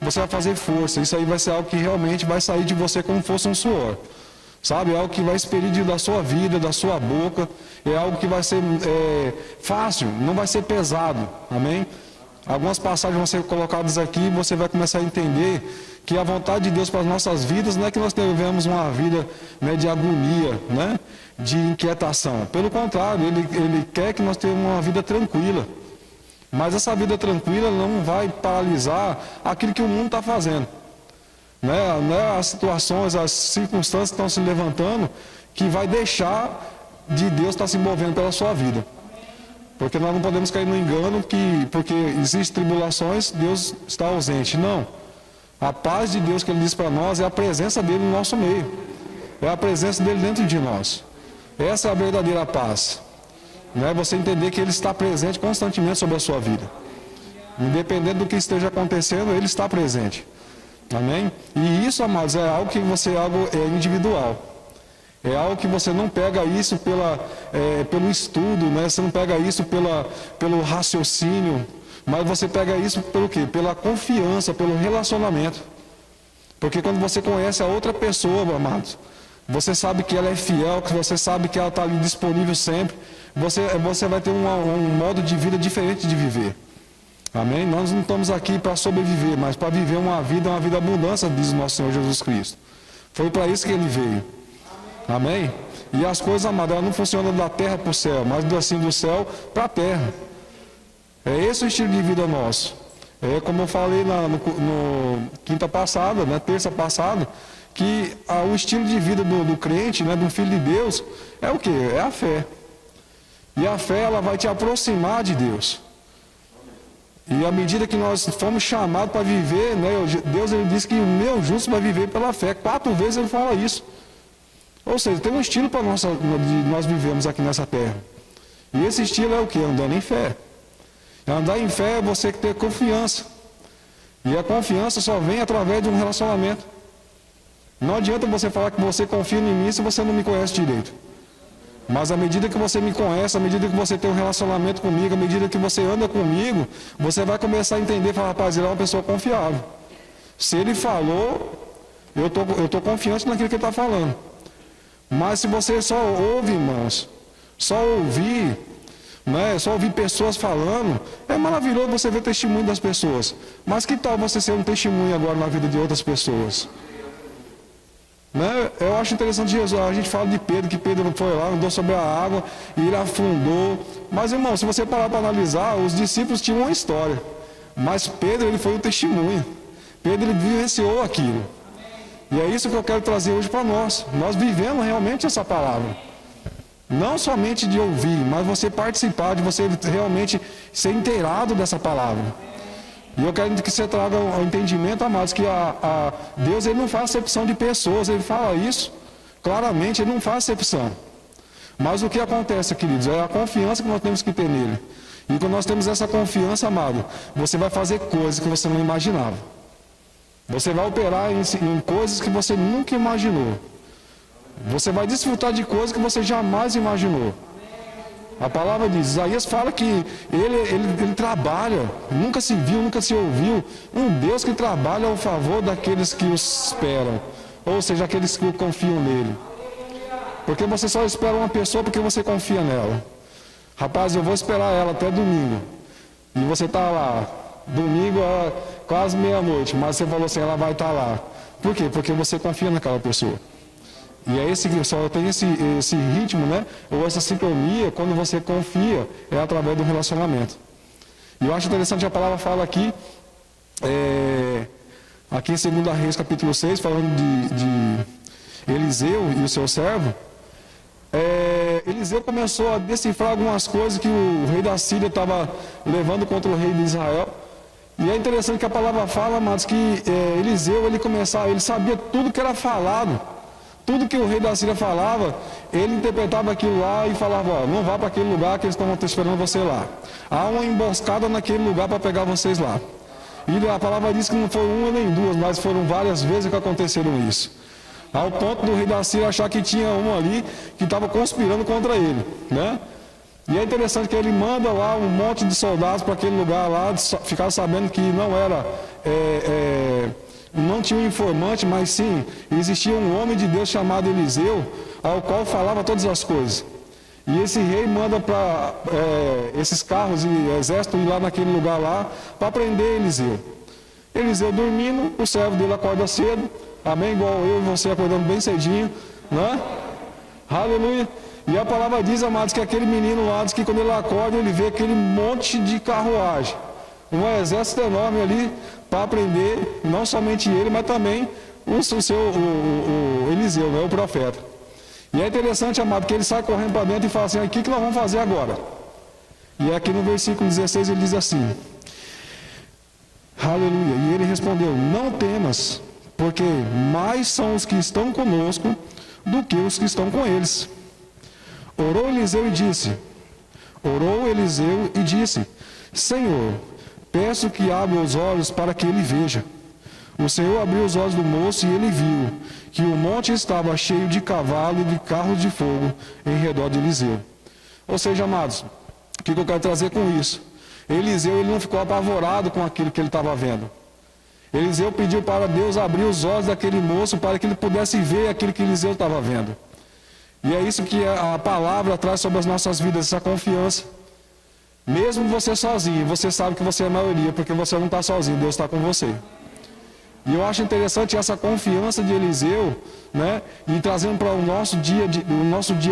você vai fazer força. Isso aí vai ser algo que realmente vai sair de você como fosse um suor. Sabe, é algo que vai expelir da sua vida, da sua boca, é algo que vai ser fácil, não vai ser pesado, amém? Algumas passagens vão ser colocadas aqui e você vai começar a entender que a vontade de Deus para as nossas vidas não é que nós tenhamos uma vida, né, de agonia, né, de inquietação. Pelo contrário, Ele quer que nós tenhamos uma vida tranquila. Mas essa vida tranquila não vai paralisar aquilo que o mundo está fazendo. Né, as situações, as circunstâncias que estão se levantando, que vai deixar de Deus estar se movendo pela sua vida. Porque nós não podemos cair no engano que, porque existem tribulações, Deus está ausente. Não. A paz de Deus que Ele diz para nós é a presença dEle no nosso meio. É a presença dEle dentro de nós. Essa é a verdadeira paz. Não é você entender que Ele está presente constantemente sobre a sua vida. Independente do que esteja acontecendo, Ele está presente. Amém? E isso, amados, é algo que você é individual. É algo que você não pega isso pelo estudo, né? Você não pega isso pelo raciocínio, mas você pega isso pelo quê? Pela confiança, pelo relacionamento. Porque quando você conhece a outra pessoa, amados, você sabe que ela é fiel, que você sabe que ela está ali disponível sempre, você vai ter um modo de vida diferente de viver. Amém? Nós não estamos aqui para sobreviver, mas para viver uma vida abundância, diz o nosso Senhor Jesus Cristo. Foi para isso que Ele veio. Amém? E as coisas, amadas, elas não funcionam da terra para o céu, mas assim do céu para a terra. É esse o estilo de vida nosso. É como eu falei no quinta passada, né, terça passada, que o estilo de vida do crente, né, do filho de Deus, é o quê? É a fé. E a fé, ela vai te aproximar de Deus. E à medida que nós fomos chamados para viver, né, Deus, Ele diz que o meu justo vai viver pela fé. 4 vezes Ele fala isso. Ou seja, tem um estilo para nós vivemos aqui nessa terra. E esse estilo é o quê? Andando em fé. Andar em fé é você ter confiança. E a confiança só vem através de um relacionamento. Não adianta você falar que você confia em mim se você não me conhece direito. Mas à medida que você me conhece, à medida que você tem um relacionamento comigo, à medida que você anda comigo, você vai começar a entender e falar, rapaz, ele é uma pessoa confiável. Se ele falou, eu estou confiante naquilo que ele está falando. Mas se você só ouve, irmãos, só ouvir, né, só ouvir pessoas falando, é maravilhoso você ver o testemunho das pessoas. Mas que tal você ser um testemunho agora na vida de outras pessoas? Né? Eu acho interessante Jesus, a gente fala de Pedro, que Pedro foi lá, andou sobre a água e ele afundou. Mas, irmão, se você parar para analisar, os discípulos tinham uma história. Mas Pedro, ele foi um testemunho. Pedro, ele vivenciou aquilo. E é isso que eu quero trazer hoje para nós. Nós vivemos realmente essa palavra. Não somente de ouvir, mas você participar, de você realmente ser inteirado dessa palavra. E eu quero que você traga o entendimento, amados, que Deus, Ele não faz acepção de pessoas. Ele fala isso claramente, Ele não faz acepção. Mas o que acontece, queridos, é a confiança que nós temos que ter nele. E quando nós temos essa confiança, amado, você vai fazer coisas que você não imaginava. Você vai operar em coisas que você nunca imaginou. Você vai desfrutar de coisas que você jamais imaginou. A palavra de Isaías fala que ele trabalha, nunca se viu, nunca se ouviu, um Deus que trabalha ao favor daqueles que os esperam, ou seja, aqueles que confiam nele. Porque você só espera uma pessoa porque você confia nela. Rapaz, eu vou esperar ela até domingo. E você está lá, domingo quase meia-noite, mas você falou assim, ela vai estar lá. Por quê? Porque você confia naquela pessoa. E é só tem esse ritmo, né? Ou essa sincronia, quando você confia, é através do relacionamento. E eu acho interessante, a palavra fala aqui, aqui em 2 Reis, capítulo 6, falando de Eliseu e o seu servo. Eliseu começou a decifrar algumas coisas que o rei da Síria estava levando contra o rei de Israel. E é interessante que a palavra fala, mas que Eliseu, ele sabia tudo que era falado. Tudo que o rei da Síria falava, ele interpretava aquilo lá e falava, ó, não vá para aquele lugar que eles estão esperando você lá. Há uma emboscada naquele lugar para pegar vocês lá. E a palavra diz que não foi uma nem duas, mas foram várias vezes que aconteceram isso. Ao ponto do rei da Síria achar que tinha um ali que estava conspirando contra ele, né? E é interessante que ele manda lá um monte de soldados para aquele lugar lá, ficar sabendo que não era não tinha um informante, mas sim, existia um homem de Deus chamado Eliseu, ao qual falava todas as coisas. E esse rei manda para esses carros e exército ir lá naquele lugar lá, para prender Eliseu. Eliseu dormindo, o servo dele acorda cedo, amém? Igual eu e você acordando bem cedinho, né? Aleluia. E a palavra diz, amados, que aquele menino lá, diz que quando ele acorda, ele vê aquele monte de carruagem. Um exército enorme ali para prender, não somente ele, mas também o Eliseu, né, o profeta. E é interessante, amado, que ele sai correndo para dentro e fala assim, o que nós vamos fazer agora? E aqui no versículo 16 ele diz assim, aleluia, e ele respondeu, não temas, porque mais são os que estão conosco do que os que estão com eles. Orou Eliseu e disse, Senhor, peço que abra os olhos para que ele veja. O Senhor abriu os olhos do moço e ele viu que o monte estava cheio de cavalo e de carros de fogo em redor de Eliseu. Ou seja, amados, o que eu quero trazer com isso? Eliseu ele não ficou apavorado com aquilo que ele estava vendo. Eliseu pediu para Deus abrir os olhos daquele moço para que ele pudesse ver aquilo que Eliseu estava vendo. E é isso que a palavra traz sobre as nossas vidas, essa confiança. Mesmo você sozinho, você sabe que você é a maioria, porque você não está sozinho, Deus está com você. E eu acho interessante essa confiança de Eliseu, né? E trazendo para o nosso dia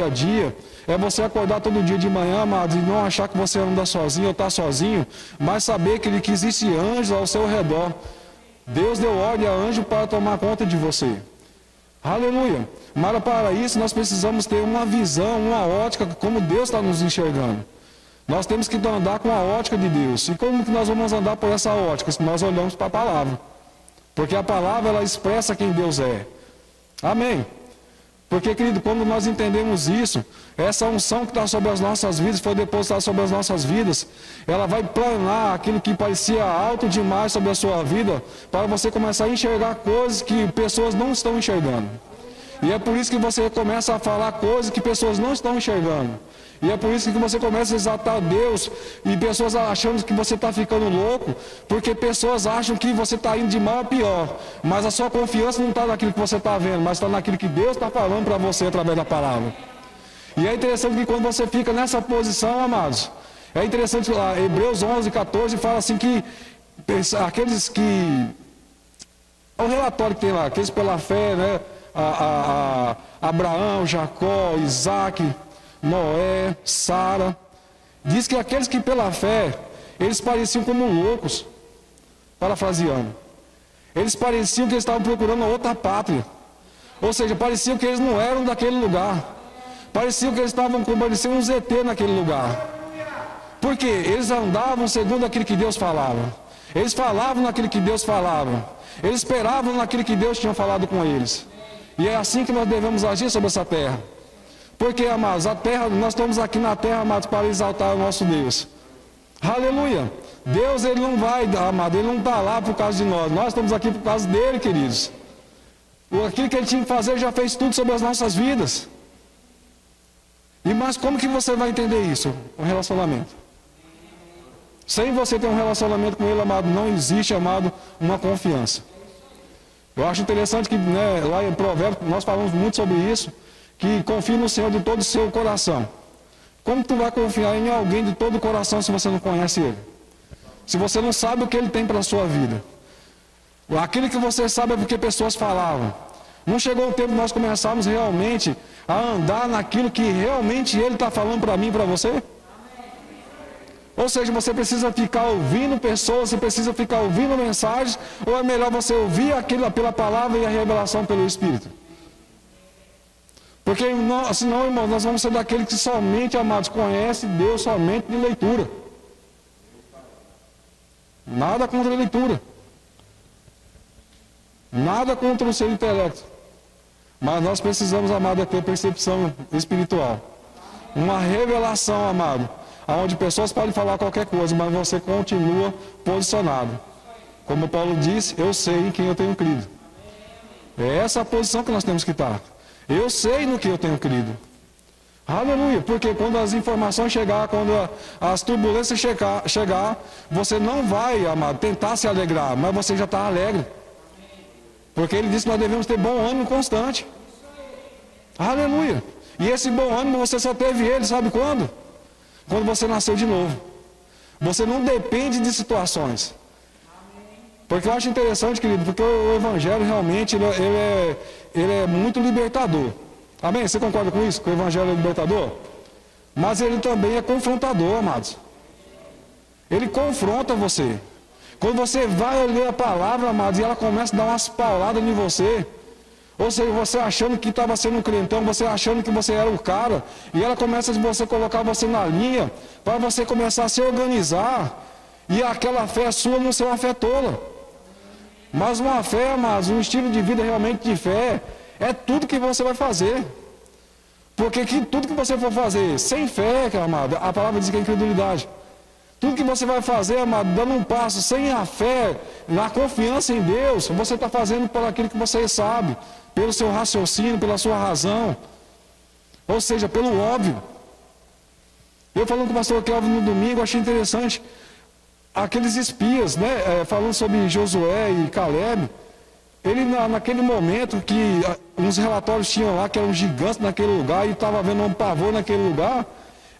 a dia, é você acordar todo dia de manhã, amados, e não achar que você anda sozinho ou está sozinho, mas saber que existe anjos ao seu redor. Deus deu ordem a anjo para tomar conta de você. Aleluia. Mas para isso nós precisamos ter uma visão, uma ótica, como Deus está nos enxergando. Nós temos que andar com a ótica de Deus. E como que nós vamos andar por essa ótica? Se nós olhamos para a palavra. Porque a palavra, ela expressa quem Deus é. Amém. Porque, querido, quando nós entendemos isso, essa unção que está sobre as nossas vidas, foi depositada sobre as nossas vidas, ela vai planar aquilo que parecia alto demais sobre a sua vida, para você começar a enxergar coisas que pessoas não estão enxergando. E é por isso que você começa a falar coisas que pessoas não estão enxergando. E é por isso que você começa a exaltar Deus e pessoas achando que você está ficando louco, porque pessoas acham que você está indo de mal a pior. Mas a sua confiança não está naquilo que você está vendo, mas está naquilo que Deus está falando para você através da palavra. E é interessante que quando você fica nessa posição, amados, é interessante lá, Hebreus 11, 14 fala assim que aqueles que... É o relatório que tem lá, aqueles pela fé, né? Abraão, Jacó, Isaac, Noé, Sara, diz que aqueles que pela fé, eles pareciam como loucos, parafraseando, eles pareciam que eles estavam procurando outra pátria, ou seja, pareciam que eles não eram daquele lugar, pareciam que eles estavam pareciam um ZT naquele lugar, porque eles andavam segundo aquilo que Deus falava, eles falavam naquilo que Deus falava, eles esperavam naquilo que Deus tinha falado com eles, e é assim que nós devemos agir sobre essa terra. Porque, amados, a terra, nós estamos aqui na terra, amados, para exaltar o nosso Deus. Aleluia. Deus, ele não vai, amado, ele não está lá por causa de nós. Nós estamos aqui por causa dele, queridos. Aquilo que ele tinha que fazer, ele já fez tudo sobre as nossas vidas. Mas como que você vai entender isso? Um relacionamento. Sem você ter um relacionamento com ele, amado, não existe, amado, uma confiança. Eu acho interessante que, né, lá em Provérbios, nós falamos muito sobre isso. Que confie no Senhor de todo o seu coração. Como tu vai confiar em alguém de todo o coração se você não conhece ele? Se você não sabe o que ele tem para a sua vida? Aquilo que você sabe é porque pessoas falavam. Não chegou o tempo de nós começarmos realmente a andar naquilo que realmente ele está falando para mim e para você? Ou seja, você precisa ficar ouvindo pessoas, você precisa ficar ouvindo mensagens, ou é melhor você ouvir aquilo pela palavra e a revelação pelo Espírito? Porque senão, irmãos, nós vamos ser daqueles que somente, amados, conhece Deus somente de leitura. Nada contra a leitura. Nada contra o seu intelecto. Mas nós precisamos, amado, ter percepção espiritual. Uma revelação, amado, onde pessoas podem falar qualquer coisa, mas você continua posicionado. Como Paulo disse, eu sei em quem eu tenho crido. É essa a posição que nós temos que estar. Eu sei no que eu tenho crido. Aleluia. Porque quando as informações chegar, quando as turbulências chegar, você não vai, amado, tentar se alegrar, mas você já está alegre. Porque ele disse que nós devemos ter bom ânimo constante. Aleluia. E esse bom ânimo você só teve ele, sabe quando? Quando você nasceu de novo. Você não depende de situações. Porque eu acho interessante, querido, porque o Evangelho realmente ele é muito libertador. Amém? Você concorda com isso? Que o Evangelho é libertador? Mas ele também é confrontador, amados. Ele confronta você. Quando você vai ler a palavra, amados, e ela começa a dar umas pauladas em você, ou seja, você achando que estava sendo um crentão, você achando que você era o cara, e ela começa a você colocar você na linha, para você começar a se organizar, e aquela fé sua não ser uma fé tola. Mas uma fé, amados, um estilo de vida realmente de fé, é tudo que você vai fazer. Porque tudo que você for fazer sem fé, amado, a palavra diz que é incredulidade. Tudo que você vai fazer, amado, dando um passo sem a fé, na confiança em Deus, você está fazendo por aquilo que você sabe, pelo seu raciocínio, pela sua razão, ou seja, pelo óbvio. Eu falando com o pastor Kelvin no domingo, achei interessante, aqueles espias, né, falando sobre Josué e Caleb, ele naquele momento que uns relatórios tinham lá que eram gigantes naquele lugar e estava vendo um pavor naquele lugar,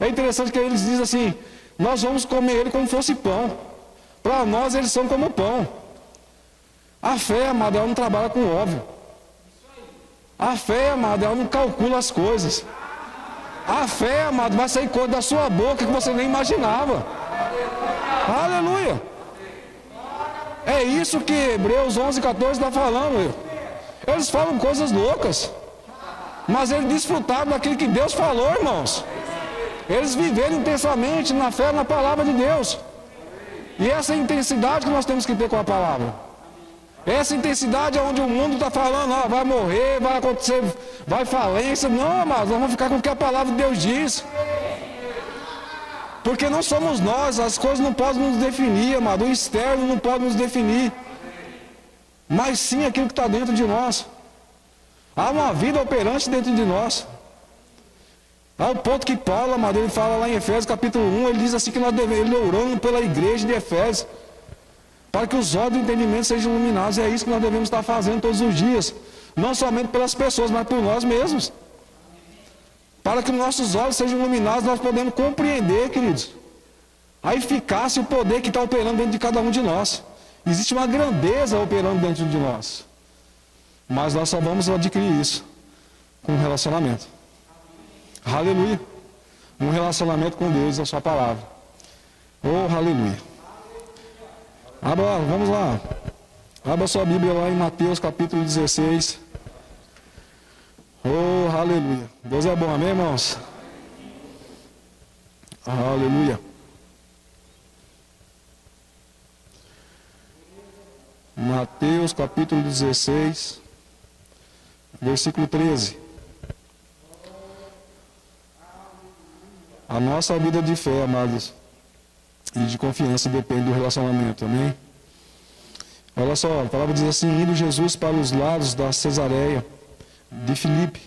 é interessante que eles dizem assim, nós vamos comer ele como fosse pão. Para nós eles são como pão. A fé, amada, ela não trabalha com óbvio. A fé, amada, ela não calcula as coisas. A fé, amada, vai sair coisa da sua boca que você nem imaginava. Aleluia. É isso que Hebreus 11:14 está falando. Eles falam coisas loucas. Mas eles desfrutaram daquilo que Deus falou, irmãos. Eles viveram intensamente na fé, na palavra de Deus. E essa é a intensidade que nós temos que ter com a palavra. Essa intensidade é onde o mundo está falando, vai morrer, vai acontecer, vai falência. Não, mas nós vamos ficar com o que a palavra de Deus diz. Porque não somos nós, as coisas não podem nos definir, amado. O externo não pode nos definir. Mas sim aquilo que está dentro de nós. Há uma vida operante dentro de nós. Ao ponto que Paulo, amado, ele fala lá em Efésios capítulo 1, ele diz assim que nós devemos, ele orando pela igreja de Efésios, para que os olhos do entendimento sejam iluminados. É isso que nós devemos estar fazendo todos os dias. Não somente pelas pessoas, mas por nós mesmos. Para que nossos olhos sejam iluminados, nós podemos compreender, queridos, a eficácia e o poder que está operando dentro de cada um de nós. Existe uma grandeza operando dentro de nós. Mas nós só vamos adquirir isso com um relacionamento. Aleluia. Um relacionamento com Deus e a sua palavra. Oh, aleluia. Vamos lá. Abra sua Bíblia lá em Mateus capítulo 16. Oh, aleluia. Deus é bom, amém, irmãos? Aleluia. Mateus capítulo 16, versículo 13. A nossa vida de fé, amados, e de confiança depende do relacionamento, amém? Olha só, a palavra diz assim, indo Jesus para os lados da Cesareia de Filipe,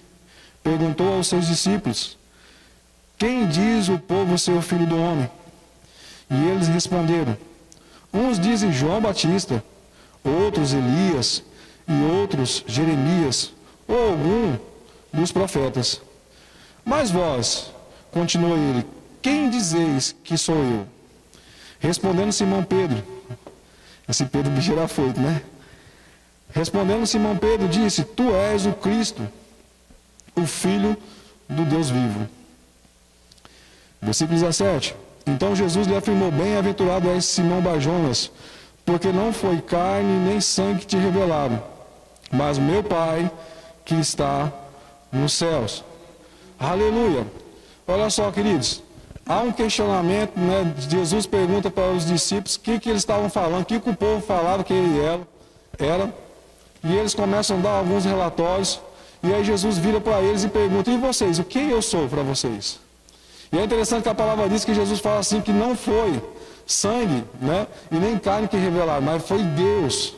perguntou aos seus discípulos, quem diz o povo ser o filho do homem? E eles responderam, uns dizem João Batista, outros Elias, e outros Jeremias, ou algum dos profetas. Mas vós, continuou ele, quem dizeis que sou eu? Respondendo Simão Pedro, esse Pedro bicho era afoito, né? Respondendo Simão Pedro, disse, tu és o Cristo, o Filho do Deus vivo. Versículo 17, então Jesus lhe afirmou, bem-aventurado és Simão Barjonas, porque não foi carne nem sangue que te revelaram, mas meu Pai que está nos céus. Aleluia. Olha só, queridos, há um questionamento, né? Jesus pergunta para os discípulos o que eles estavam falando, o que o povo falava que ele era, e eles começam a dar alguns relatórios, e aí Jesus vira para eles e pergunta, e vocês, o que eu sou para vocês? E é interessante que a palavra diz que Jesus fala assim, que não foi sangue, né? E nem carne que revelaram, mas foi Deus.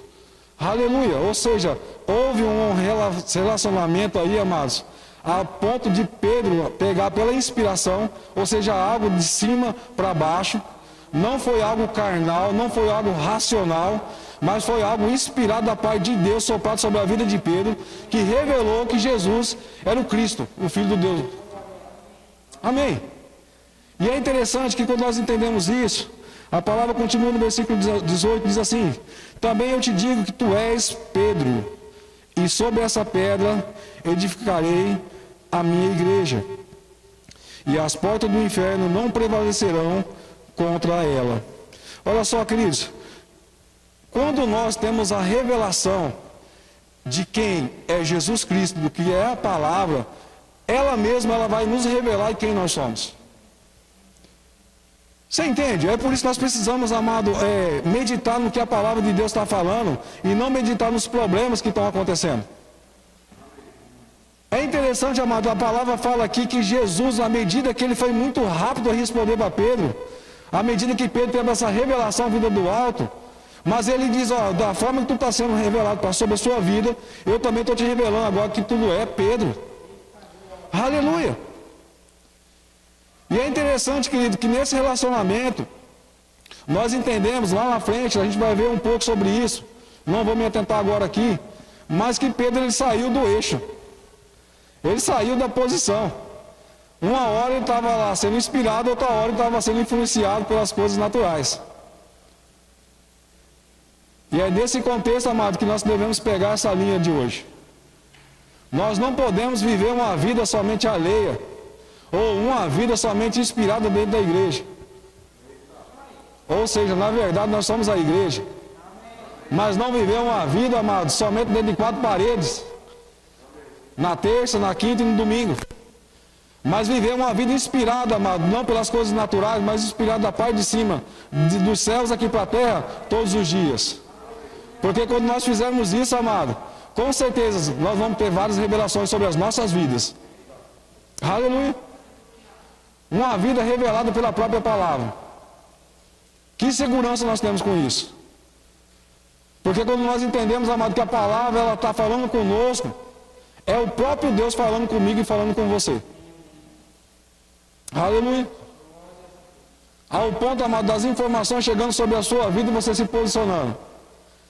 Aleluia. Ou seja, houve um relacionamento aí, amados, a ponto de Pedro pegar pela inspiração, ou seja, algo de cima para baixo, não foi algo carnal, não foi algo racional, mas foi algo inspirado da parte de Deus, soprado sobre a vida de Pedro, que revelou que Jesus era o Cristo, o Filho do Deus. Amém. E é interessante que quando nós entendemos isso, a palavra continua no versículo 18, diz assim: também eu te digo que tu és Pedro, e sobre essa pedra edificarei a minha igreja, e as portas do inferno não prevalecerão contra ela. Olha só, queridos, quando nós temos a revelação de quem é Jesus Cristo, do que é a palavra, ela mesma ela vai nos revelar quem nós somos. Você entende? É por isso que nós precisamos, amado, meditar no que a palavra de Deus está falando e não meditar nos problemas que estão acontecendo. É interessante, amado, a palavra fala aqui que Jesus, à medida que ele foi muito rápido a responder para Pedro, à medida que Pedro teve essa revelação vinda do alto, mas ele diz, ó, da forma que tu está sendo revelado sobre a sua vida, eu também estou te revelando agora que tu é Pedro. Aleluia! E é interessante, querido, que nesse relacionamento, nós entendemos, lá na frente, a gente vai ver um pouco sobre isso, não vou me atentar agora aqui, mas que Pedro ele saiu do eixo, ele saiu da posição. Uma hora ele estava lá sendo inspirado, outra hora ele estava sendo influenciado pelas coisas naturais. E é nesse contexto, amado, que nós devemos pegar essa linha de hoje. Nós não podemos viver uma vida somente alheia, ou uma vida somente inspirada dentro da igreja. Ou seja, na verdade nós somos a igreja. Mas não viver uma vida, amado, somente dentro de 4 paredes. Na terça, na quinta e no domingo. Mas viver uma vida inspirada, amado, não pelas coisas naturais, mas inspirada da parte de cima, dos céus aqui para a terra, todos os dias. Porque quando nós fizermos isso, amado, com certeza nós vamos ter várias revelações sobre as nossas vidas. Aleluia! Uma vida revelada pela própria palavra. Que segurança nós temos com isso? Porque quando nós entendemos, amado, que a palavra ela está falando conosco, é o próprio Deus falando comigo e falando com você. Aleluia! Ao ponto, amado, das informações chegando sobre a sua vida e você se posicionando.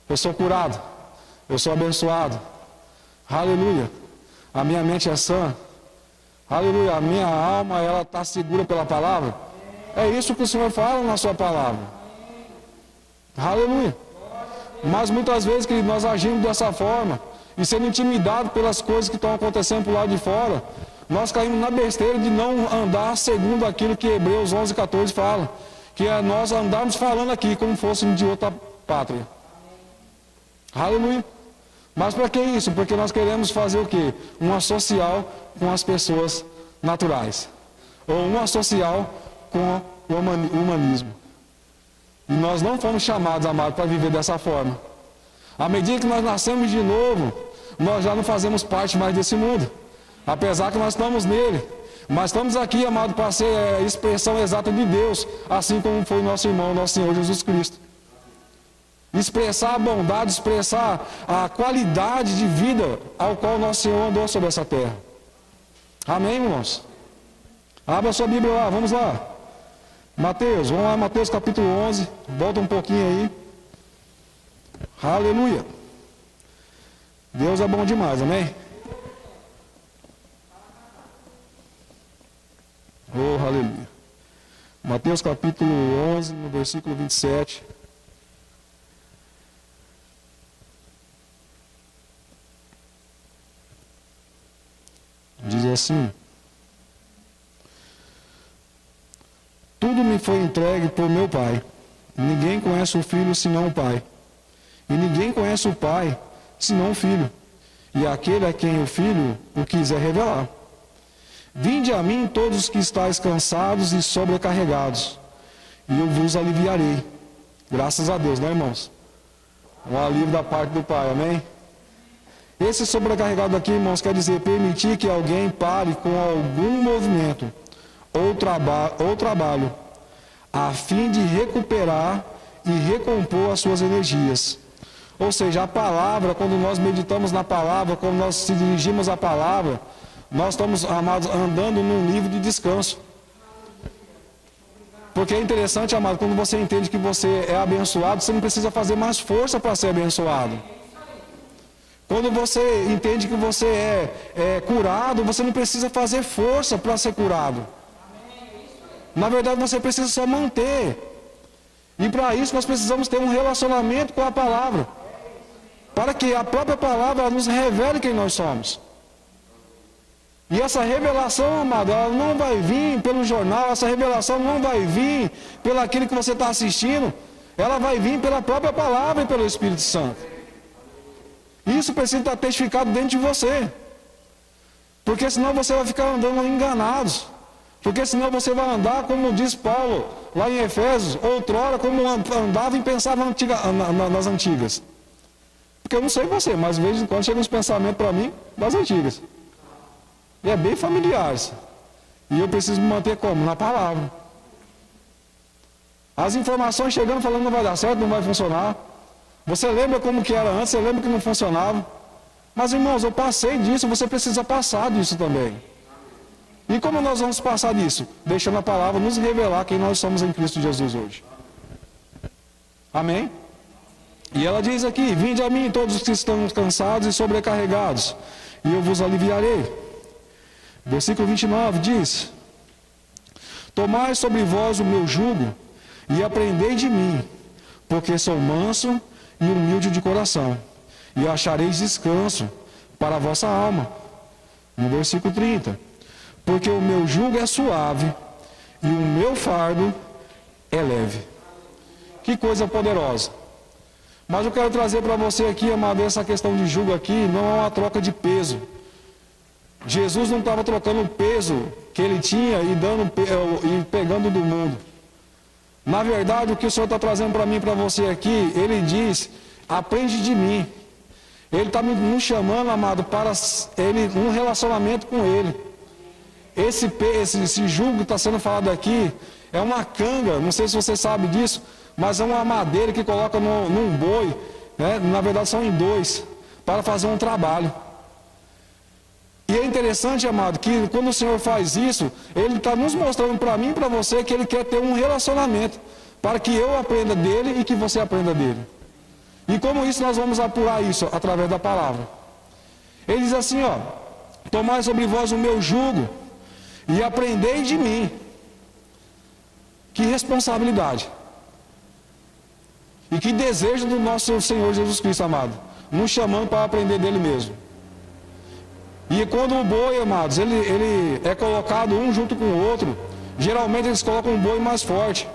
Eu sou curado. Eu sou abençoado. Aleluia! A minha mente é sã. Aleluia! A minha alma, ela está segura pela palavra. É isso que o Senhor fala na sua palavra. Aleluia! Mas muitas vezes, querido, nós agimos dessa forma e sendo intimidados pelas coisas que estão acontecendo por lá de fora, nós caímos na besteira de não andar segundo aquilo que Hebreus 11:14 fala, que é nós andarmos falando aqui como fôssemos de outra pátria. Aleluia! Mas para que isso? Porque nós queremos fazer o quê? Uma social com as pessoas naturais. Ou uma social com o humanismo. E nós não fomos chamados, amados, para viver dessa forma. À medida que nós nascemos de novo, nós já não fazemos parte mais desse mundo. Apesar que nós estamos nele. Mas estamos aqui, amado, para ser a expressão exata de Deus, assim como foi nosso irmão, nosso Senhor Jesus Cristo. Expressar a bondade, expressar a qualidade de vida ao qual nosso Senhor andou sobre essa terra. Amém, irmãos? Abra a sua Bíblia lá, vamos lá. Mateus, vamos lá, Mateus capítulo 11, volta um pouquinho aí. Aleluia. Deus é bom demais, amém? Oh, aleluia. Mateus capítulo 11, no versículo 27. Diz assim: tudo me foi entregue por meu Pai. Ninguém conhece o Filho senão o Pai. E ninguém conhece o Pai senão o Filho. E aquele a quem o Filho o quiser revelar. Vinde a mim todos os que estáis cansados e sobrecarregados, e eu vos aliviarei. Graças a Deus, né, irmãos? Um alívio da parte do Pai, amém? Esse sobrecarregado aqui, irmãos, quer dizer permitir que alguém pare com algum movimento ou trabalho, a fim de recuperar e recompor as suas energias. Ou seja, a palavra, quando nós meditamos na palavra, quando nós se dirigimos à palavra, nós estamos, amados, andando num nível de descanso. Porque é interessante, amado, quando você entende que você é abençoado, você não precisa fazer mais força para ser abençoado. Quando você entende que você é curado, você não precisa fazer força para ser curado. Na verdade, você precisa só manter. E para isso nós precisamos ter um relacionamento com a palavra. Para que a própria palavra nos revele quem nós somos. E essa revelação, amado, ela não vai vir pelo jornal, essa revelação não vai vir pelo aquilo que você está assistindo. Ela vai vir pela própria palavra e pelo Espírito Santo. Isso precisa estar testificado dentro de você. Porque senão você vai ficar andando enganados. Porque senão você vai andar, como diz Paulo, lá em Efésios, outrora como andava e pensava nas antigas. Porque eu não sei você, mas de vez em quando chegam uns pensamentos para mim das antigas. E é bem familiares. E eu preciso me manter como? Na palavra. As informações chegando falando não vai dar certo, não vai funcionar. Você lembra como que era antes, você lembra que não funcionava. Mas irmãos, eu passei disso, você precisa passar disso também. E como nós vamos passar disso? Deixando a palavra nos revelar quem nós somos em Cristo Jesus hoje. Amém? E ela diz aqui, vinde a mim todos os que estão cansados e sobrecarregados, e eu vos aliviarei. Versículo 29 diz, tomai sobre vós o meu jugo, e aprendei de mim, porque sou manso e humilde de coração, e achareis descanso para a vossa alma. No versículo 30, porque o meu jugo é suave, e o meu fardo é leve. Que coisa poderosa. Mas eu quero trazer para você aqui, amado, essa questão de jugo aqui, não é uma troca de peso. Jesus não estava trocando o peso que ele tinha e pegando do mundo. Na verdade, o que o Senhor está trazendo para mim e para você aqui, ele diz, aprende de mim. Ele está nos chamando, amado, para um relacionamento com ele. Esse jugo que está sendo falado aqui é uma canga, não sei se você sabe disso, mas é uma madeira que coloca num boi, né? Na verdade são em dois, para fazer um trabalho. E é interessante, amado, que quando o Senhor faz isso, Ele está nos mostrando para mim e para você que Ele quer ter um relacionamento, para que eu aprenda dele e que você aprenda dele. E como isso nós vamos apurar isso? Através da palavra. Ele diz assim, ó, tomai sobre vós o meu jugo e aprendei de mim. Que responsabilidade. E que desejo do nosso Senhor Jesus Cristo, amado, nos chamando para aprender dele mesmo. E quando o boi, amados, ele é colocado um junto com o outro, geralmente eles colocam um boi mais forte,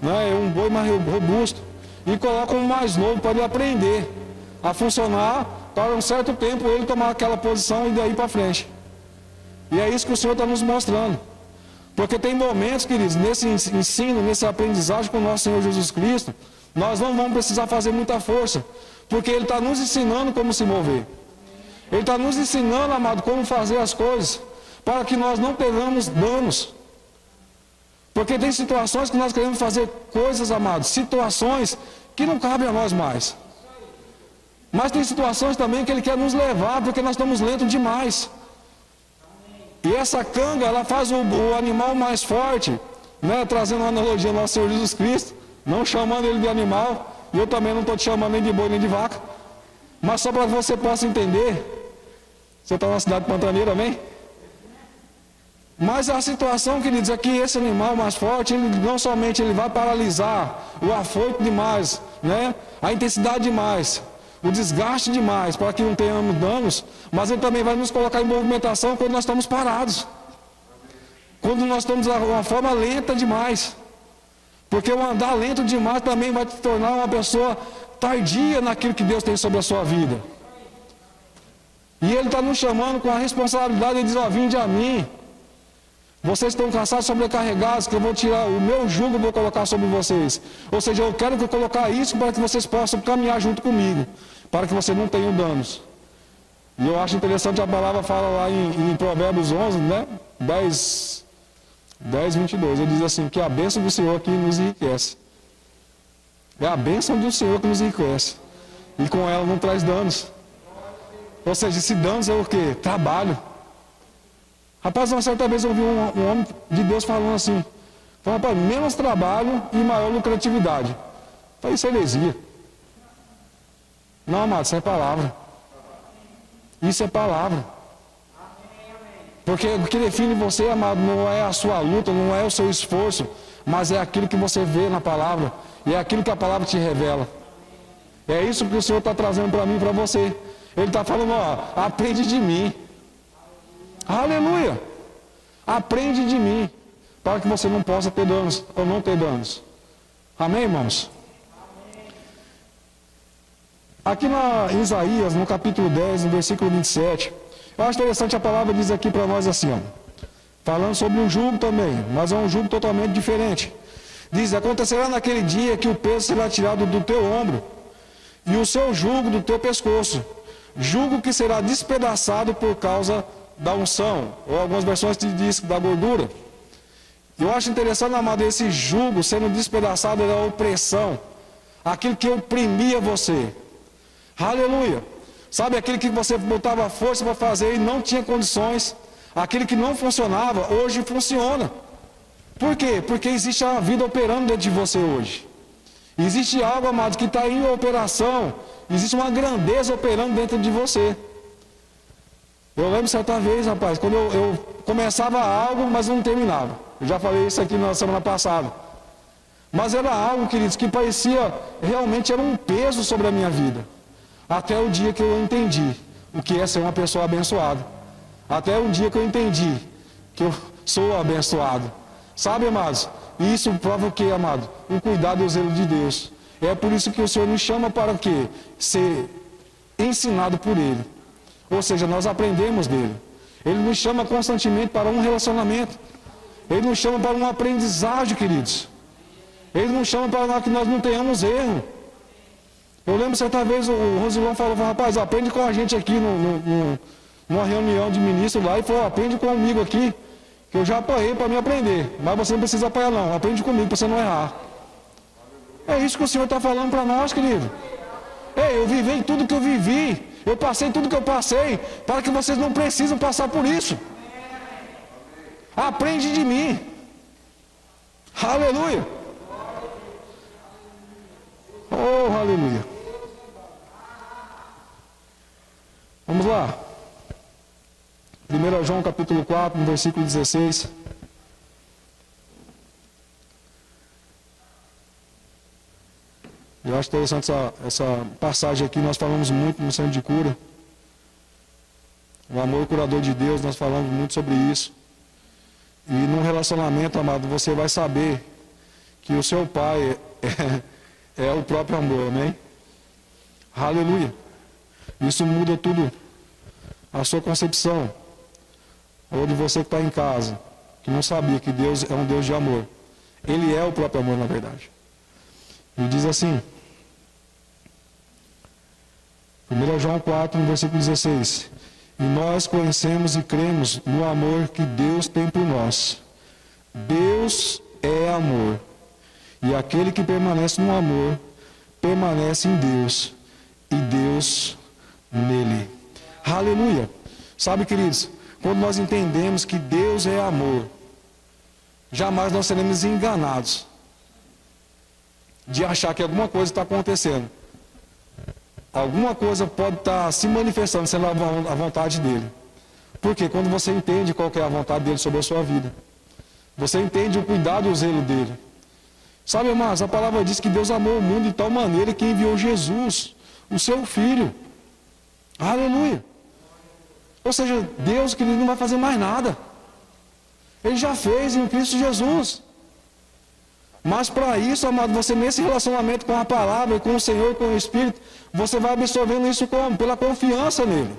né? Um boi mais robusto, e colocam um mais novo para ele aprender a funcionar, para um certo tempo ele tomar aquela posição e daí para frente. E é isso que o Senhor está nos mostrando. Porque tem momentos, queridos, nesse ensino, nesse aprendizagem com o nosso Senhor Jesus Cristo, nós não vamos precisar fazer muita força, porque Ele está nos ensinando como se mover. Ele está nos ensinando, amado, como fazer as coisas, para que nós não tenhamos danos. Porque tem situações que nós queremos fazer coisas, amados, situações que não cabem a nós mais. Mas tem situações também que Ele quer nos levar, porque nós estamos lentos demais. E essa canga, ela faz o animal mais forte, né? Trazendo uma analogia ao nosso Senhor Jesus Cristo, não chamando ele de animal, e eu também não estou te chamando nem de boi nem de vaca, mas só para que você possa entender. Você está na cidade pantaneira, amém? Mas a situação, queridos, é que esse animal mais forte, ele não somente ele vai paralisar o afoito demais, né? A intensidade demais, o desgaste demais, para que não tenhamos danos, mas ele também vai nos colocar em movimentação quando nós estamos parados. Quando nós estamos de uma forma lenta demais. Porque o andar lento demais também vai te tornar uma pessoa tardia naquilo que Deus tem sobre a sua vida. E Ele está nos chamando com a responsabilidade, Ele diz, ó, vinde a mim. Vocês estão cansados, sobrecarregados, que eu vou tirar o meu jugo e vou colocar sobre vocês. Ou seja, eu quero colocar isso para que vocês possam caminhar junto comigo, para que vocês não tenham danos. E eu acho interessante, a palavra fala lá em Provérbios 11, né? 10, 22. Ele diz assim, que a bênção do Senhor que nos enriquece. É a bênção do Senhor que nos enriquece. E com ela não traz danos. Ou seja, esse danos é o quê? Trabalho. Rapaz, uma certa vez eu ouvi um homem de Deus falando assim, Fala, rapaz, menos trabalho e maior lucratividade. Falei, isso é heresia. Não, amado, isso é palavra. Isso é palavra. Porque o que define você, amado, não é a sua luta, não é o seu esforço, mas é aquilo que você vê na palavra. E é aquilo que a palavra te revela. É isso que o Senhor está trazendo para mim e para você. Ele está falando, ó, aprende de mim. Aleluia. Aprende de mim. Para que você não possa ter danos ou não ter danos. Amém, irmãos? Aqui em Isaías, no capítulo 10, no versículo 27, eu acho interessante a palavra diz aqui para nós assim, ó, falando sobre um jugo também, mas é um jugo totalmente diferente. Diz, acontecerá naquele dia que o peso será tirado do teu ombro e o seu jugo do teu pescoço, jugo que será despedaçado por causa da unção, ou algumas versões diz da gordura. Eu acho interessante, amado, esse jugo sendo despedaçado da opressão, aquilo que oprimia você. Aleluia. Sabe, aquele que você botava força para fazer e não tinha condições, aquele que não funcionava, hoje funciona. Por quê? Porque existe a vida operando dentro de você hoje. Existe algo, amado, que está em operação, existe uma grandeza operando dentro de você. Eu lembro certa vez, rapaz, quando eu começava algo, mas não terminava. Eu já falei isso aqui na semana passada. Mas era algo, queridos, que parecia, realmente era um peso sobre a minha vida. Até o dia que eu entendi o que é ser uma pessoa abençoada. Até o dia que eu entendi que eu sou abençoado. Sabe, amados? E isso prova o que, amado? O cuidado e o zelo de Deus. É por isso que o Senhor nos chama para o quê? Ser ensinado por Ele. Ou seja, nós aprendemos dele. Ele nos chama constantemente para um relacionamento. Ele nos chama para uma aprendizagem, queridos. Ele nos chama para que nós não tenhamos erro. Eu lembro certa vez o Rosilão falou, rapaz, aprende com a gente aqui numa reunião de ministros lá, e falou, aprende comigo aqui, que eu já apanhei para me aprender. Mas você não precisa apanhar não, aprende comigo para você não errar. É isso que o Senhor está falando para nós, querido. Ei, eu vivi tudo que eu vivi. Eu passei tudo que eu passei, para que vocês não precisam passar por isso. Aprende de mim. Aleluia. Oh, aleluia. Vamos lá. 1 João capítulo 4, no versículo 16. Eu acho interessante essa passagem aqui. Nós falamos muito no Centro de Cura. O amor curador de Deus, nós falamos muito sobre isso. E num relacionamento, amado, você vai saber que o seu pai é o próprio amor, amém? Aleluia. Isso muda tudo. A sua concepção. Ou de você que está em casa, que não sabia que Deus é um Deus de amor. Ele é o próprio amor, na verdade. E diz assim, 1 João 4, no versículo 16. E nós conhecemos e cremos no amor que Deus tem por nós. Deus é amor. E aquele que permanece no amor, permanece em Deus. E Deus nele. Aleluia. Sabe, queridos, quando nós entendemos que Deus é amor, jamais nós seremos enganados de achar que alguma coisa está acontecendo. Alguma coisa pode estar se manifestando sendo a vontade dele. Porque quando você entende qual que é a vontade dele sobre a sua vida, você entende o cuidado e o zelo dele. Sabe, irmãos, a palavra diz que Deus amou o mundo de tal maneira que enviou Jesus, o seu Filho. Aleluia. Ou seja, Deus, querido, não vai fazer mais nada. Ele já fez em Cristo Jesus. Mas para isso, amado, você nesse relacionamento com a palavra, com o Senhor e com o Espírito, você vai absorvendo isso como? Pela confiança nele.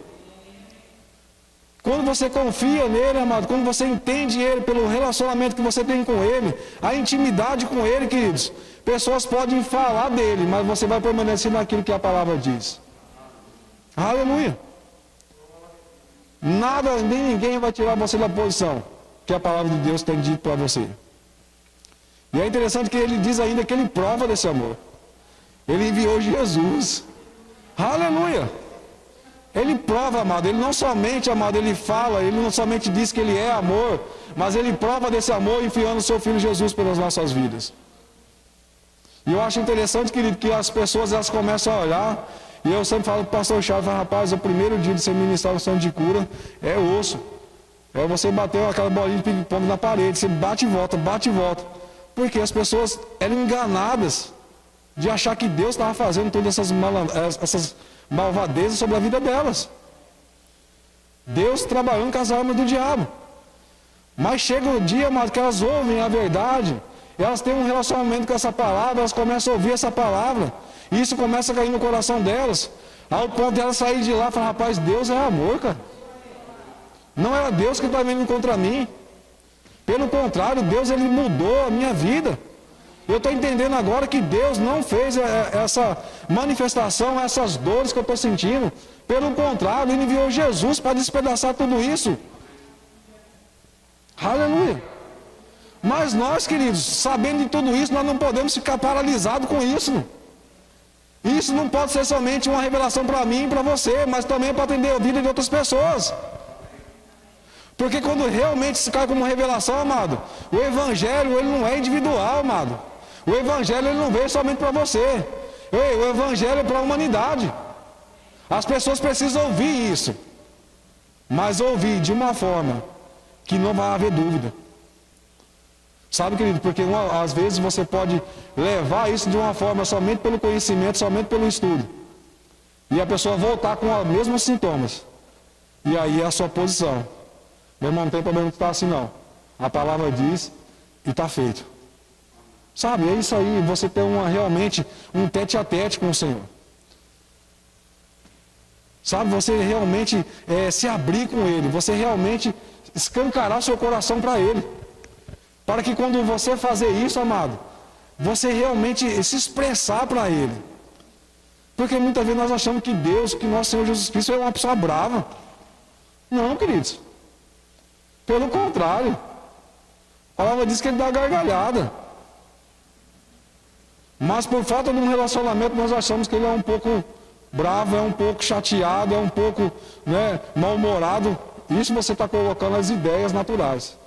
Quando você confia nele, amado, quando você entende ele pelo relacionamento que você tem com ele, a intimidade com ele, queridos, pessoas podem falar dele, mas você vai permanecer naquilo que a palavra diz. Aleluia. Nada, nem ninguém vai tirar você da posição que a palavra de Deus tem dito para você. E é interessante que ele diz ainda que ele prova desse amor. Ele enviou Jesus. Aleluia. Ele prova, amado, ele não somente, amado, ele fala, ele não somente diz que ele é amor, mas ele prova desse amor enfiando o seu Filho Jesus pelas nossas vidas. E eu acho interessante, querido, que as pessoas elas começam a olhar, e eu sempre falo para o pastor Charles, rapaz, o primeiro dia de você ministrar o santo de cura é osso. É você bater aquela bolinha de ping-pong na parede, você bate e volta, bate e volta. Porque as pessoas eram enganadas de achar que Deus estava fazendo todas essas malvadezas sobre a vida delas. Deus trabalhando com as armas do diabo. Mas chega o dia, amado, que elas ouvem a verdade, elas têm um relacionamento com essa palavra, elas começam a ouvir essa palavra, e isso começa a cair no coração delas, ao ponto de elas saírem de lá e falar, rapaz, Deus é amor, cara. Não era Deus que está vindo contra mim. Pelo contrário, Deus ele mudou a minha vida. Eu estou entendendo agora que Deus não fez essa manifestação, essas dores que eu estou sentindo. Pelo contrário, Ele enviou Jesus para despedaçar tudo isso. Aleluia. Mas nós, queridos, sabendo de tudo isso, nós não podemos ficar paralisados com isso. Isso não pode ser somente uma revelação para mim e para você, mas também para atender a vida de outras pessoas. Porque quando realmente se cai como revelação, amado, o Evangelho ele não é individual, amado. O Evangelho ele não veio somente para você. O Evangelho é para a humanidade. As pessoas precisam ouvir isso. Mas ouvir de uma forma que não vai haver dúvida. Sabe, querido, porque às vezes você pode levar isso de uma forma somente pelo conhecimento, somente pelo estudo. E a pessoa voltar com os mesmos sintomas. E aí é a sua posição. Meu irmão, não tem problema que está assim não. A palavra diz e está feito. Sabe, é isso aí, você tem realmente um tete a tete com o Senhor. Sabe, você realmente se abrir com Ele, você realmente escancarar seu coração para Ele. Para que quando você fazer isso, amado, você realmente se expressar para Ele. Porque muitas vezes nós achamos que Deus, que nosso Senhor Jesus Cristo é uma pessoa brava. Não, queridos. Pelo contrário. A palavra diz que Ele dá gargalhada. Mas por falta de um relacionamento nós achamos que Ele é um pouco bravo, é um pouco chateado, é um pouco mal-humorado. Isso você está colocando as ideias naturais.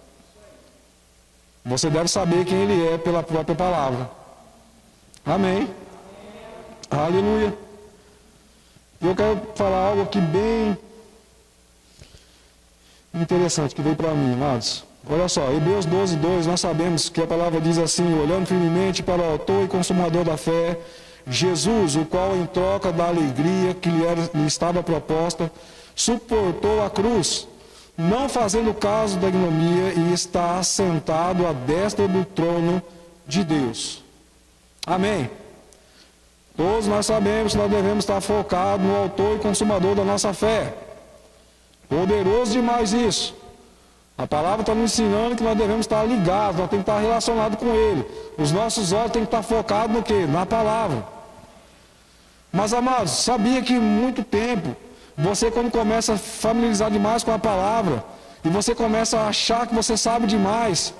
Você deve saber quem Ele é pela própria palavra. Amém. Aleluia. Eu quero falar algo aqui bem interessante que veio para mim, amados. Olha só, Hebreus 12, 2, nós sabemos que a palavra diz assim, olhando firmemente para o autor e consumador da fé, Jesus, o qual em troca da alegria que lhe estava proposta, suportou a cruz, não fazendo caso da ignomia, e está assentado à destra do trono de Deus. Amém. Todos nós sabemos que nós devemos estar focados no autor e consumador da nossa fé. Poderoso demais isso. A palavra está nos ensinando que nós devemos estar ligados, nós temos que estar relacionados com Ele. Os nossos olhos têm que estar focados no quê? Na palavra. Mas, amados, sabia que muito tempo, você quando começa a familiarizar demais com a palavra, e você começa a achar que você sabe demais,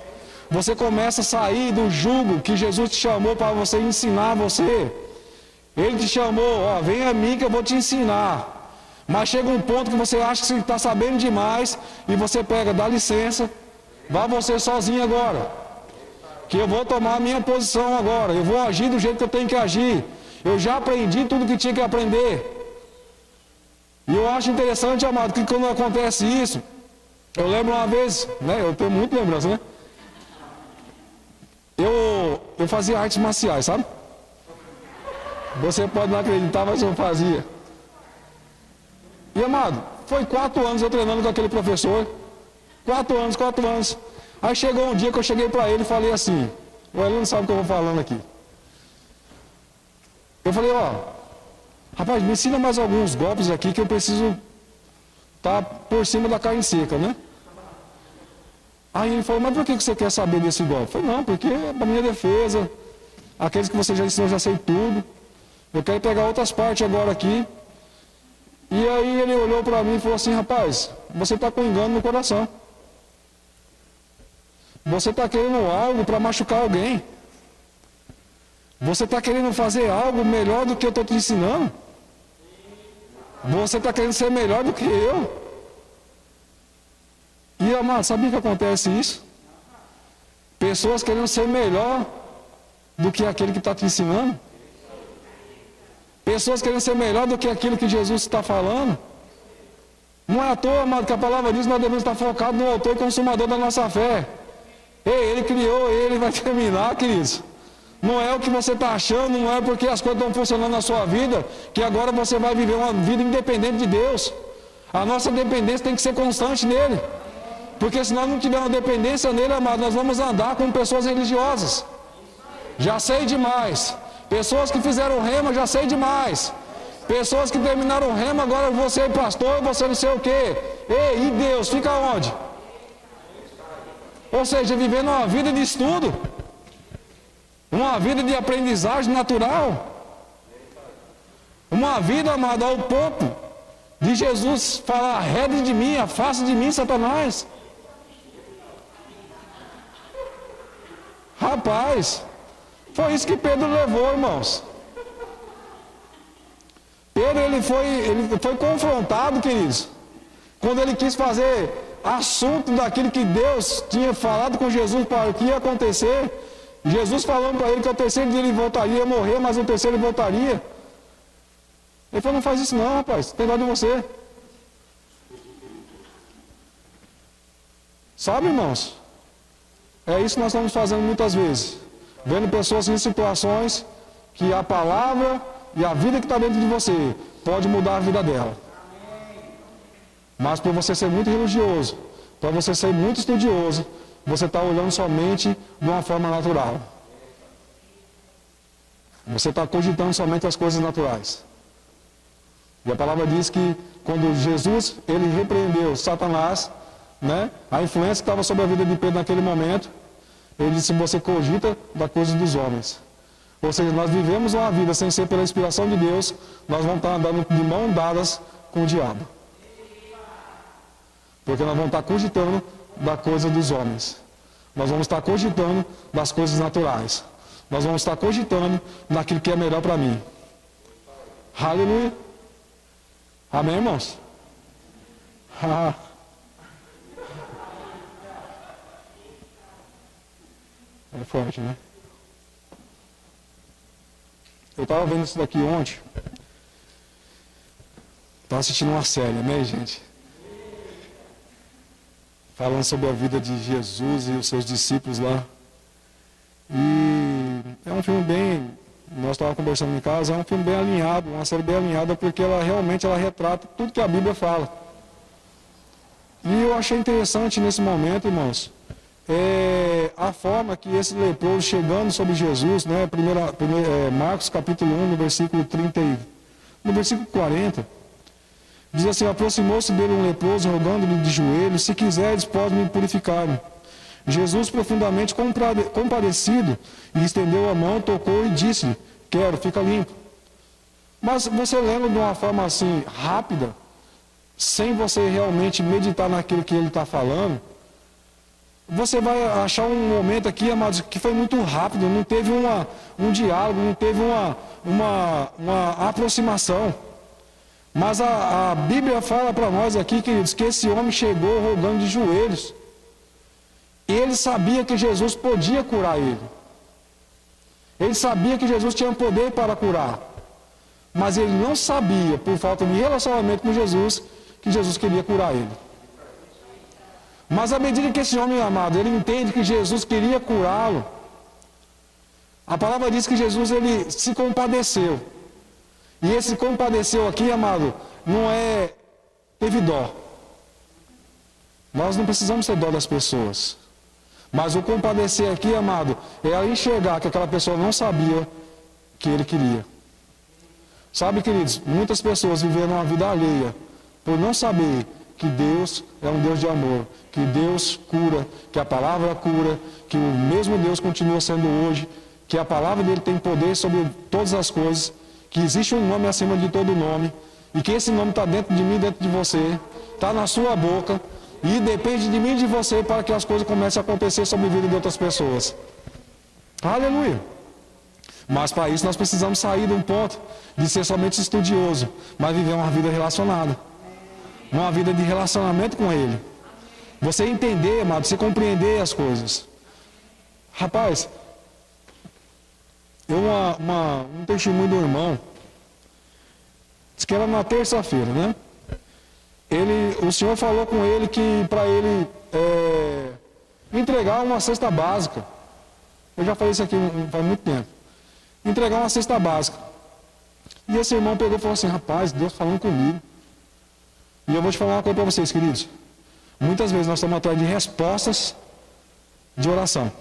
você começa a sair do jugo que Jesus te chamou para você ensinar você. Ele te chamou, ó, vem a mim que eu vou te ensinar. Mas chega um ponto que você acha que você está sabendo demais e você pega, dá licença, vá você sozinho agora. Que eu vou tomar a minha posição agora, eu vou agir do jeito que eu tenho que agir. Eu já aprendi tudo que tinha que aprender. E eu acho interessante, amado, que quando acontece isso, eu lembro uma vez, eu tenho muita lembrança, Eu fazia artes marciais, sabe? Você pode não acreditar, mas eu fazia. E, amado, foi 4 anos eu treinando com aquele professor. 4 anos. Aí chegou um dia que eu cheguei para ele e falei assim, ele não sabe o que eu vou falando aqui. Eu falei, rapaz, me ensina mais alguns golpes aqui que eu preciso estar por cima da carne seca, né? Aí ele falou, mas por que você quer saber desse golpe? Eu falei, não, porque é para minha defesa. Aqueles que você já ensinou, eu já sei tudo. Eu quero pegar outras partes agora aqui. E aí ele olhou para mim e falou assim, rapaz, você está com engano no coração. Você está querendo algo para machucar alguém. Você está querendo fazer algo melhor do que eu estou te ensinando. Você está querendo ser melhor do que eu? E, amado, sabia que acontece isso? Pessoas querendo ser melhor do que aquele que está te ensinando. Pessoas querendo ser melhor do que aquilo que Jesus está falando. Não é à toa, amado, que a palavra diz que nós devemos estar focados no autor e consumador da nossa fé. Ei, ele criou, ele vai terminar, queridos. Não é o que você está achando, não é porque as coisas estão funcionando na sua vida, que agora você vai viver uma vida independente de Deus. A nossa dependência tem que ser constante nele. Porque se nós não tivermos dependência nele, amado, nós vamos andar com pessoas religiosas. Já sei demais. Pessoas que fizeram rema, já sei demais. Pessoas que terminaram o rema, agora você é pastor, você não sei o quê. Ei, e Deus, fica onde? Ou seja, vivendo uma vida de estudo. Uma vida de aprendizagem natural. Uma vida, amado, ao ponto de Jesus falar, arrede de mim, afaste de mim, Satanás. Rapaz, foi isso que Pedro levou, irmãos. Pedro, ele foi confrontado, queridos, quando ele quis fazer assunto daquilo que Deus tinha falado com Jesus para o que ia acontecer. Jesus falando para ele que ao terceiro dia ele voltaria a morrer, mas no terceiro ele voltaria. Ele falou, não faz isso não, rapaz, tem dó de você. Sabe, irmãos? É isso que nós estamos fazendo muitas vezes. Vendo pessoas em situações que a palavra e a vida que está dentro de você pode mudar a vida dela. Mas por você ser muito religioso, para você ser muito estudioso, você está olhando somente de uma forma natural. Você está cogitando somente as coisas naturais. E a palavra diz que quando Jesus, ele repreendeu Satanás, né, a influência que estava sobre a vida de Pedro naquele momento, ele disse, você cogita da coisa dos homens. Ou seja, nós vivemos uma vida sem ser pela inspiração de Deus, nós vamos estar andando de mãos dadas com o diabo. Porque nós vamos estar cogitando da coisa dos homens. Nós vamos estar cogitando das coisas naturais. Nós vamos estar cogitando daquilo que é melhor para mim. Aleluia. Amém, irmãos? É forte, né? Eu estava vendo isso daqui ontem. Estava assistindo uma série, né, gente? Falando sobre a vida de Jesus e os seus discípulos lá. E é um filme bem, nós estávamos conversando em casa, é um filme bem alinhado, uma série bem alinhada, porque ela realmente retrata tudo que a Bíblia fala. E eu achei interessante nesse momento, irmãos, a forma que esse leproso chegando sobre Jesus, né, Marcos capítulo 1, no versículo 30, no versículo 40, diz assim, aproximou-se dele um leproso, rogando-lhe de joelhos, se quiseres, pode me purificar-me. Jesus, profundamente compadecido, lhe estendeu a mão, tocou e disse-lhe, quero, fica limpo. Mas você lendo de uma forma assim, rápida, sem você realmente meditar naquilo que ele está falando, você vai achar um momento aqui, amados, que foi muito rápido, não teve um diálogo, não teve uma aproximação. Mas a Bíblia fala para nós aqui, queridos, que esse homem chegou rogando de joelhos. E ele sabia que Jesus podia curar ele. Ele sabia que Jesus tinha poder para curar. Mas ele não sabia, por falta de relacionamento com Jesus, que Jesus queria curar ele. Mas à medida que esse homem amado, ele entende que Jesus queria curá-lo, a palavra diz que Jesus, ele se compadeceu. E esse compadeceu aqui, amado, teve dó. Nós não precisamos ter dó das pessoas. Mas o compadecer aqui, amado, é enxergar que aquela pessoa não sabia que ele queria. Sabe, queridos, muitas pessoas viveram uma vida alheia por não saber que Deus é um Deus de amor, que Deus cura, que a palavra cura, que o mesmo Deus continua sendo hoje, que a palavra dele tem poder sobre todas as coisas, que existe um nome acima de todo nome, e que esse nome está dentro de mim, dentro de você, está na sua boca, e depende de mim e de você para que as coisas comecem a acontecer sobre a vida de outras pessoas. Aleluia! Mas para isso nós precisamos sair de um ponto de ser somente estudioso, mas viver uma vida relacionada. Uma vida de relacionamento com Ele. Você entender, amado, você compreender as coisas. Rapaz, um testemunho do irmão, disse que era na terça-feira, né? O Senhor falou com ele que para ele entregar uma cesta básica. Eu já falei isso aqui faz muito tempo. Entregar uma cesta básica. E esse irmão pegou e falou assim: rapaz, Deus falando comigo. E eu vou te falar uma coisa para vocês, queridos. Muitas vezes nós estamos atrás de respostas de oração.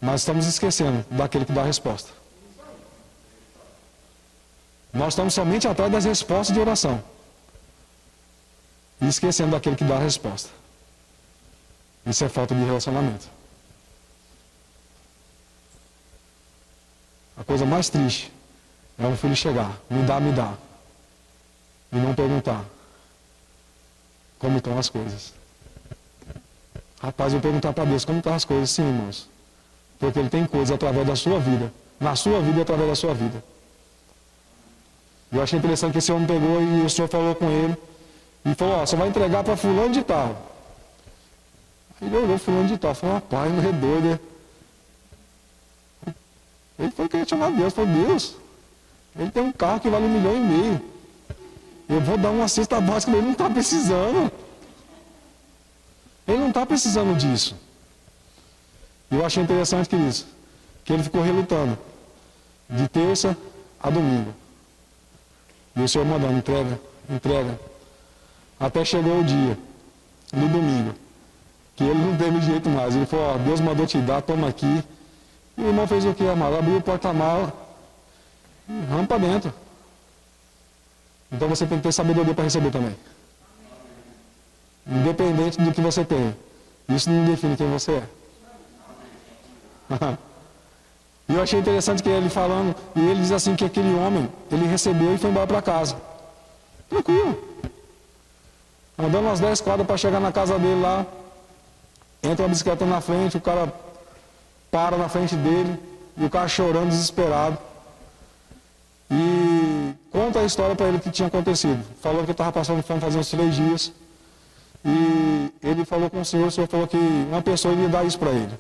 Mas estamos esquecendo daquele que dá a resposta. Nós estamos somente atrás das respostas de oração. E esquecendo daquele que dá a resposta. Isso é falta de relacionamento. A coisa mais triste é um filho chegar, me dá, e não perguntar como estão as coisas. Rapaz, eu vou perguntar para Deus como estão as coisas, sim, irmãos. Porque Ele tem coisas através da sua vida, na sua vida e através da sua vida. Eu achei interessante que esse homem pegou e o Senhor falou com ele, e falou: ó, você vai entregar para fulano de tal. Aí ele olhou fulano de tal, falou: rapaz, não é doido, né? Ele foi questionar Deus, falou: Deus, ele tem um carro que vale 1,5 milhão. Eu vou dar uma cesta básica, ele não está precisando. Ele não está precisando disso. E eu achei interessante que ele ficou relutando de terça a domingo. E o Senhor mandando: entrega. Até chegou o dia, no domingo, que ele não teve jeito mais. Ele falou: ó, Deus mandou te dar, toma aqui. E o irmão fez o que, amado? Abriu o porta-mala e ramo para dentro. Então você tem que ter sabedoria para receber também. Independente do que você tem. Isso não define quem você é. E eu achei interessante que ele falando, e ele diz assim que aquele homem, ele recebeu e foi embora para casa. Tranquilo. Andando umas 10 quadras para chegar na casa dele lá, entra uma bicicleta na frente, o cara para na frente dele, e o cara chorando, desesperado. E conta a história para ele que tinha acontecido. Falou que estava passando fome fazia uns 3 dias. E ele falou com o Senhor falou que uma pessoa iria dar isso para ele.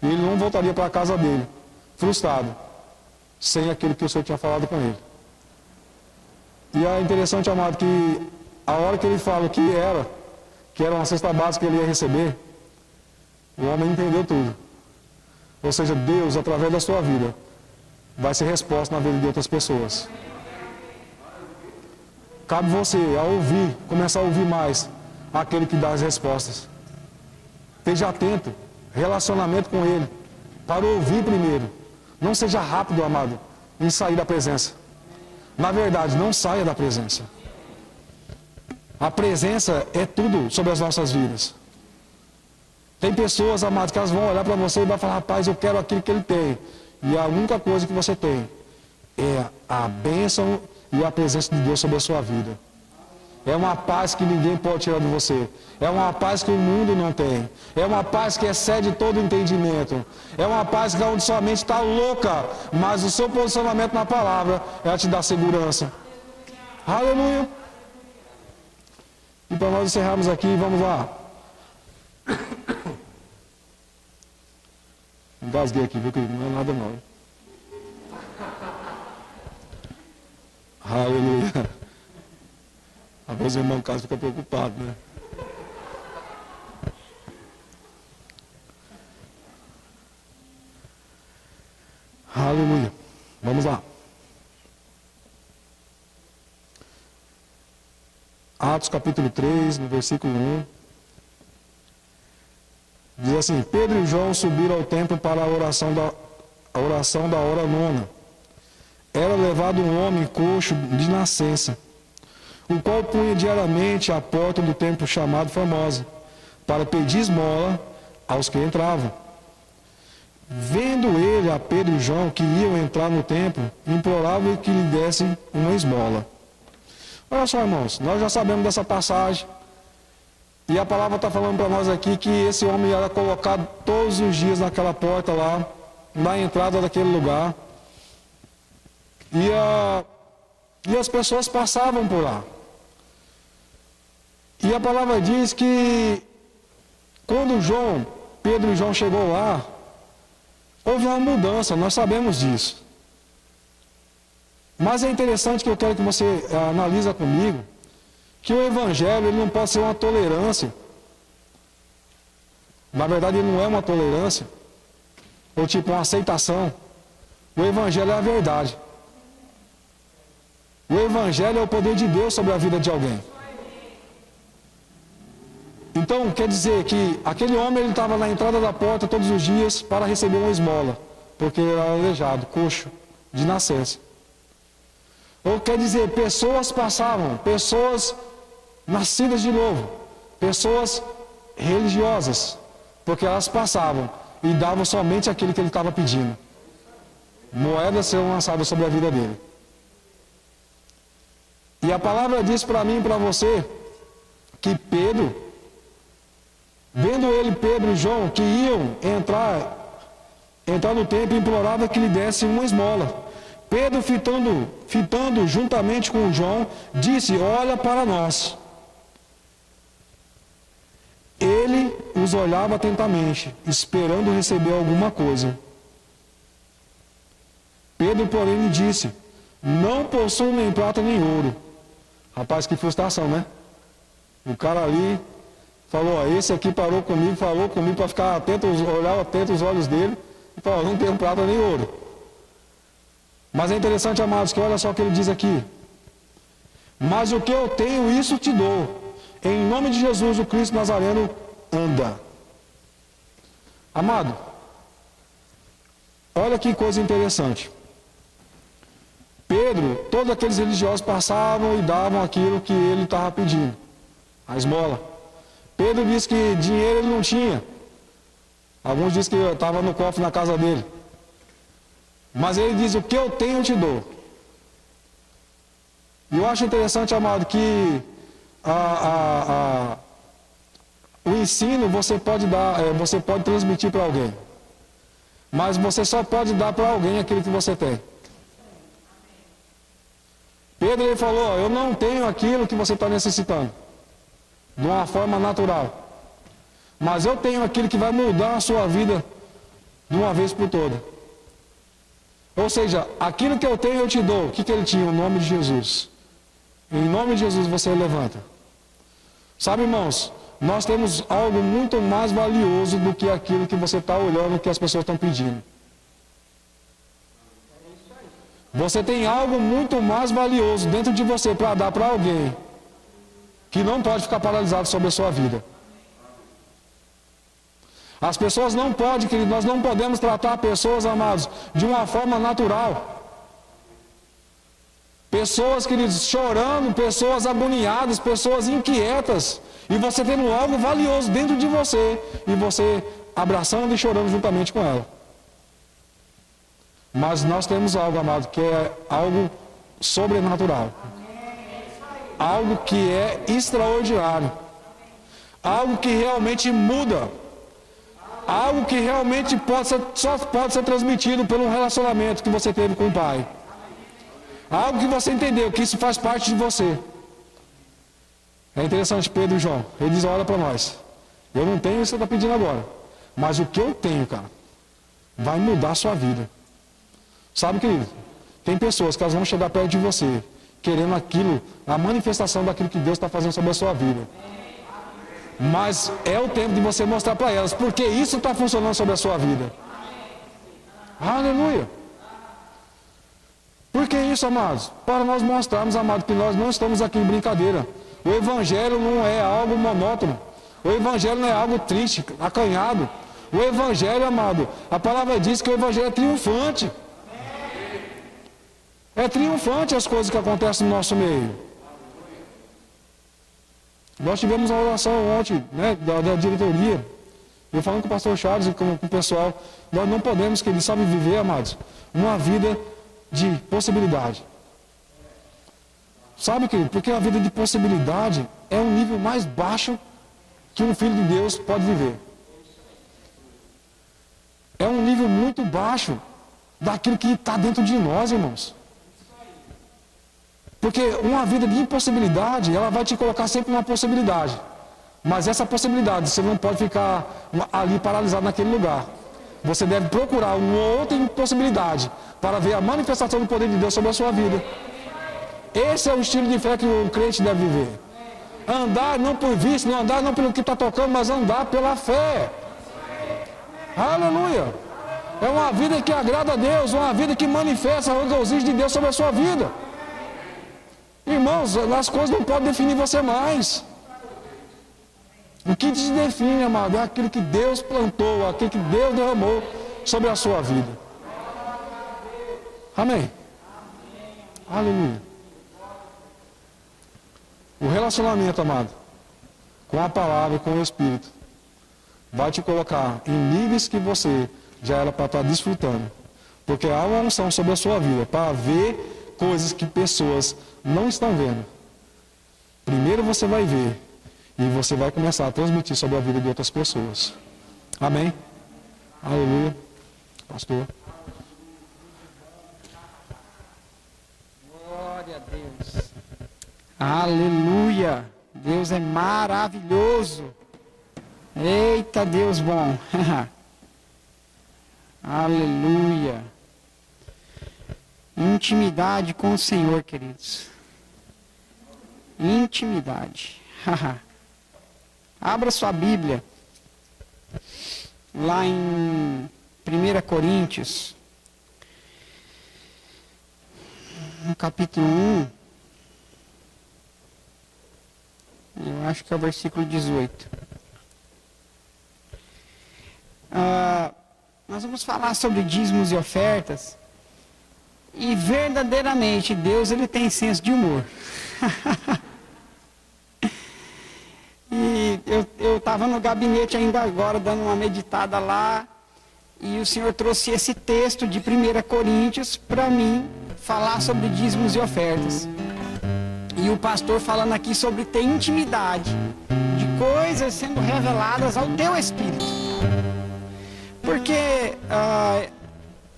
E ele não voltaria para a casa dele, frustrado, sem aquilo que o Senhor tinha falado com ele. E é interessante, amado, que a hora que ele fala que era uma cesta básica que ele ia receber, o homem entendeu tudo. Ou seja, Deus, através da sua vida, vai ser resposta na vida de outras pessoas. Cabe você, a ouvir, começar a ouvir mais aquele que dá as respostas. Esteja atento, relacionamento com Ele, para ouvir primeiro. Não seja rápido, amado, em sair da presença. Na verdade, não saia da presença. A presença é tudo sobre as nossas vidas. Tem pessoas, amados, que elas vão olhar para você e vão falar: rapaz, eu quero aquilo que ele tem. E a única coisa que você tem é a bênção e a presença de Deus sobre a sua vida. É uma paz que ninguém pode tirar de você. É uma paz que o mundo não tem. É uma paz que excede todo entendimento. É uma paz que onde sua mente está louca, mas o seu posicionamento na palavra ela te dá segurança. Aleluia. E para nós encerrarmos aqui, vamos lá. Engasguei aqui, viu, querido? Não é nada não. Aleluia. Às vezes o irmão Carlos fica preocupado, né? Aleluia. Vamos lá. Atos capítulo 3, no versículo 1. Diz assim: Pedro e João subiram ao templo para a oração da hora nona. Era levado um homem coxo de nascença, o qual punha diariamente à porta do templo chamado Formosa, para pedir esmola aos que entravam. Vendo ele a Pedro e João que iam entrar no templo, implorava que lhe dessem uma esmola. Olha só, irmãos, nós já sabemos dessa passagem. E a palavra está falando para nós aqui que esse homem era colocado todos os dias naquela porta lá, na entrada daquele lugar. E as pessoas passavam por lá. E a palavra diz que quando Pedro e João chegou lá, houve uma mudança, nós sabemos disso. Mas é interessante que eu quero que você analise comigo, que o Evangelho ele não pode ser uma tolerância. Na verdade, ele não é uma tolerância, ou tipo uma aceitação. O Evangelho é a verdade. O Evangelho é o poder de Deus sobre a vida de alguém. Então, quer dizer que aquele homem ele estava na entrada da porta todos os dias para receber uma esmola, porque ele era aleijado, coxo, de nascença. Ou quer dizer, pessoas passavam, pessoas nascidas de novo, pessoas religiosas, porque elas passavam e davam somente aquilo que ele estava pedindo. Moedas serão lançadas sobre a vida dele. E a palavra diz para mim e para você que Pedro, vendo ele, Pedro e João, que iam entrar no templo, implorava que lhe desse uma esmola. Pedro, fitando juntamente com João, disse: olha para nós. Ele os olhava atentamente, esperando receber alguma coisa. Pedro, porém, lhe disse: não possuo nem prata nem ouro. Rapaz, que frustração, né? O cara ali falou: esse aqui falou comigo para ficar atento, olhar atento os olhos dele, e falou: não tenho prata nem ouro. Mas é interessante, amados, que olha só o que ele diz aqui. Mas o que eu tenho, isso te dou. Em nome de Jesus, o Cristo Nazareno, anda. Amado, olha que coisa interessante. Pedro, todos aqueles religiosos passavam e davam aquilo que ele estava pedindo, a esmola. Pedro disse que dinheiro ele não tinha. Alguns dizem que estava no cofre na casa dele. Mas ele diz: o que eu tenho, eu te dou. E eu acho interessante, amado, que o ensino você pode dar, você pode transmitir para alguém. Mas você só pode dar para alguém aquilo que você tem. Pedro ele falou: eu não tenho aquilo que você está necessitando, de uma forma natural. Mas eu tenho aquilo que vai mudar a sua vida de uma vez por toda. Ou seja, aquilo que eu tenho eu te dou. O que ele tinha? O nome de Jesus. Em nome de Jesus você levanta. Sabe, irmãos, nós temos algo muito mais valioso do que aquilo que você está olhando, que as pessoas estão pedindo. Você tem algo muito mais valioso dentro de você para dar para alguém, que não pode ficar paralisado sobre a sua vida. As pessoas não podem, querido, nós não podemos tratar pessoas, amados, de uma forma natural. Pessoas, queridos, chorando, pessoas agoniadas, pessoas inquietas, e você tendo algo valioso dentro de você, e você abraçando e chorando juntamente com ela. Mas nós temos algo, amado, que é algo sobrenatural. Algo que é extraordinário. Algo que realmente muda. Algo que realmente só pode ser transmitido pelo relacionamento que você teve com o Pai. Algo que você entendeu, que isso faz parte de você. É interessante, Pedro e João, ele diz: olha para nós, eu não tenho o que você está pedindo agora, mas o que eu tenho, cara, vai mudar a sua vida. Sabe, querido, tem pessoas que elas vão chegar perto de você, querendo aquilo, a manifestação daquilo que Deus está fazendo sobre a sua vida. Mas é o tempo de você mostrar para elas porque isso está funcionando sobre a sua vida. Aleluia. Por que isso, amados? Para nós mostrarmos, amados, que nós não estamos aqui em brincadeira. O Evangelho não é algo monótono. O Evangelho não é algo triste, acanhado. O Evangelho, amado, a palavra diz que o Evangelho é triunfante. É triunfante as coisas que acontecem no nosso meio. Nós tivemos uma oração ontem, né, da diretoria. Eu falando com o pastor Charles e com o pessoal. Nós não podemos, que eles sabem viver, amados, uma vida de possibilidade. Sabe, querido? Porque a vida de possibilidade é um nível mais baixo que um filho de Deus pode viver. É um nível muito baixo daquilo que está dentro de nós, irmãos. Porque uma vida de impossibilidade, ela vai te colocar sempre numa possibilidade. Mas essa possibilidade, você não pode ficar ali paralisado naquele lugar. Você deve procurar uma outra impossibilidade para ver a manifestação do poder de Deus sobre a sua vida. Esse é o estilo de fé que o crente deve viver. Andar não por vista, não andar não pelo que está tocando, mas andar pela fé. Aleluia! É uma vida que agrada a Deus, uma vida que manifesta o regozijo de Deus sobre a sua vida. Irmãos, as coisas não podem definir você mais. O que te define, amado, é aquilo que Deus plantou, aquilo que Deus derramou sobre a sua vida. Amém? Aleluia. O relacionamento, amado, com a palavra, com o Espírito, vai te colocar em níveis que você já era para estar desfrutando. Porque há uma unção sobre a sua vida para ver coisas que pessoas não estão vendo. Primeiro você vai ver e você vai começar a transmitir sobre a vida de outras pessoas. Amém? Aleluia. Pastor. Glória a Deus. Aleluia. Deus é maravilhoso. Eita, Deus bom. Aleluia. Intimidade com o Senhor, queridos. Intimidade. Abra sua Bíblia. Lá em 1 Coríntios. No capítulo 1. Eu acho que é o versículo 18. Nós vamos falar sobre dízimos e ofertas. E verdadeiramente Deus, ele tem senso de humor. E eu estava no gabinete ainda agora, dando uma meditada lá, e o Senhor trouxe esse texto de 1 Coríntios para mim falar sobre dízimos e ofertas. E o pastor falando aqui sobre ter intimidade de coisas sendo reveladas ao teu espírito. Porque,